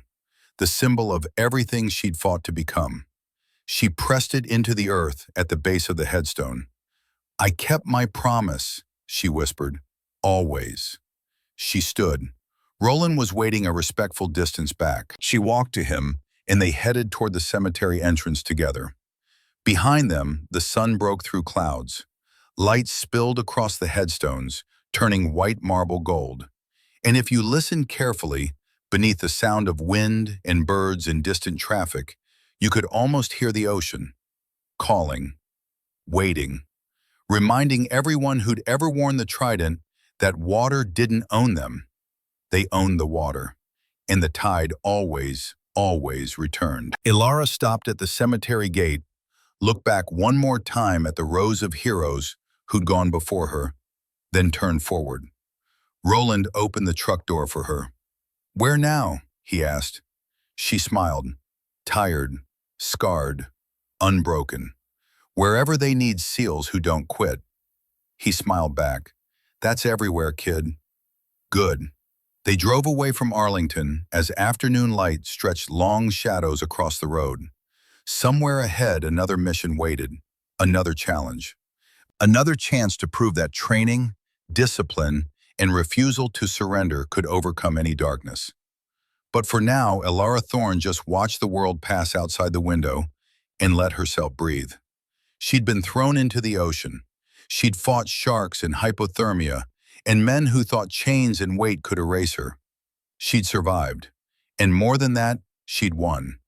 the symbol of everything she'd fought to become. She pressed it into the earth at the base of the headstone. "I kept my promise," she whispered, "always." She stood. Roland was waiting a respectful distance back. She walked to him, and they headed toward the cemetery entrance together. Behind them, the sun broke through clouds. Light spilled across the headstones, turning white marble gold. And if you listened carefully, beneath the sound of wind and birds and distant traffic, you could almost hear the ocean, calling, waiting, reminding everyone who'd ever worn the trident that water didn't own them. They owned the water, and the tide always, always returned. Ilara stopped at the cemetery gate, looked back one more time at the rows of heroes who'd gone before her, then turned forward. Roland opened the truck door for her. "Where now?" he asked. She smiled, tired, scarred, unbroken. "Wherever they need SEALs who don't quit." He smiled back. "That's everywhere, kid." "Good." They drove away from Arlington as afternoon light stretched long shadows across the road. Somewhere ahead, another mission waited, another challenge. Another chance to prove that training, discipline, and refusal to surrender could overcome any darkness. But for now, Ilara Thorne just watched the world pass outside the window and let herself breathe. She'd been thrown into the ocean. She'd fought sharks and hypothermia, and men who thought chains and weight could erase her. She'd survived. And more than that, she'd won.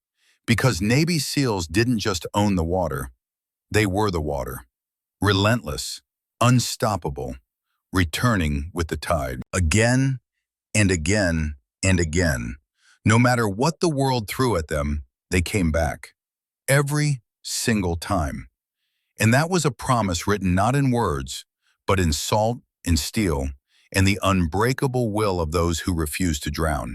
Because Navy SEALs didn't just own the water. They were the water. Relentless, unstoppable, returning with the tide. Again and again and again. No matter what the world threw at them, they came back. Every single time. And that was a promise written not in words, but in salt and steel, and the unbreakable will of those who refuse to drown.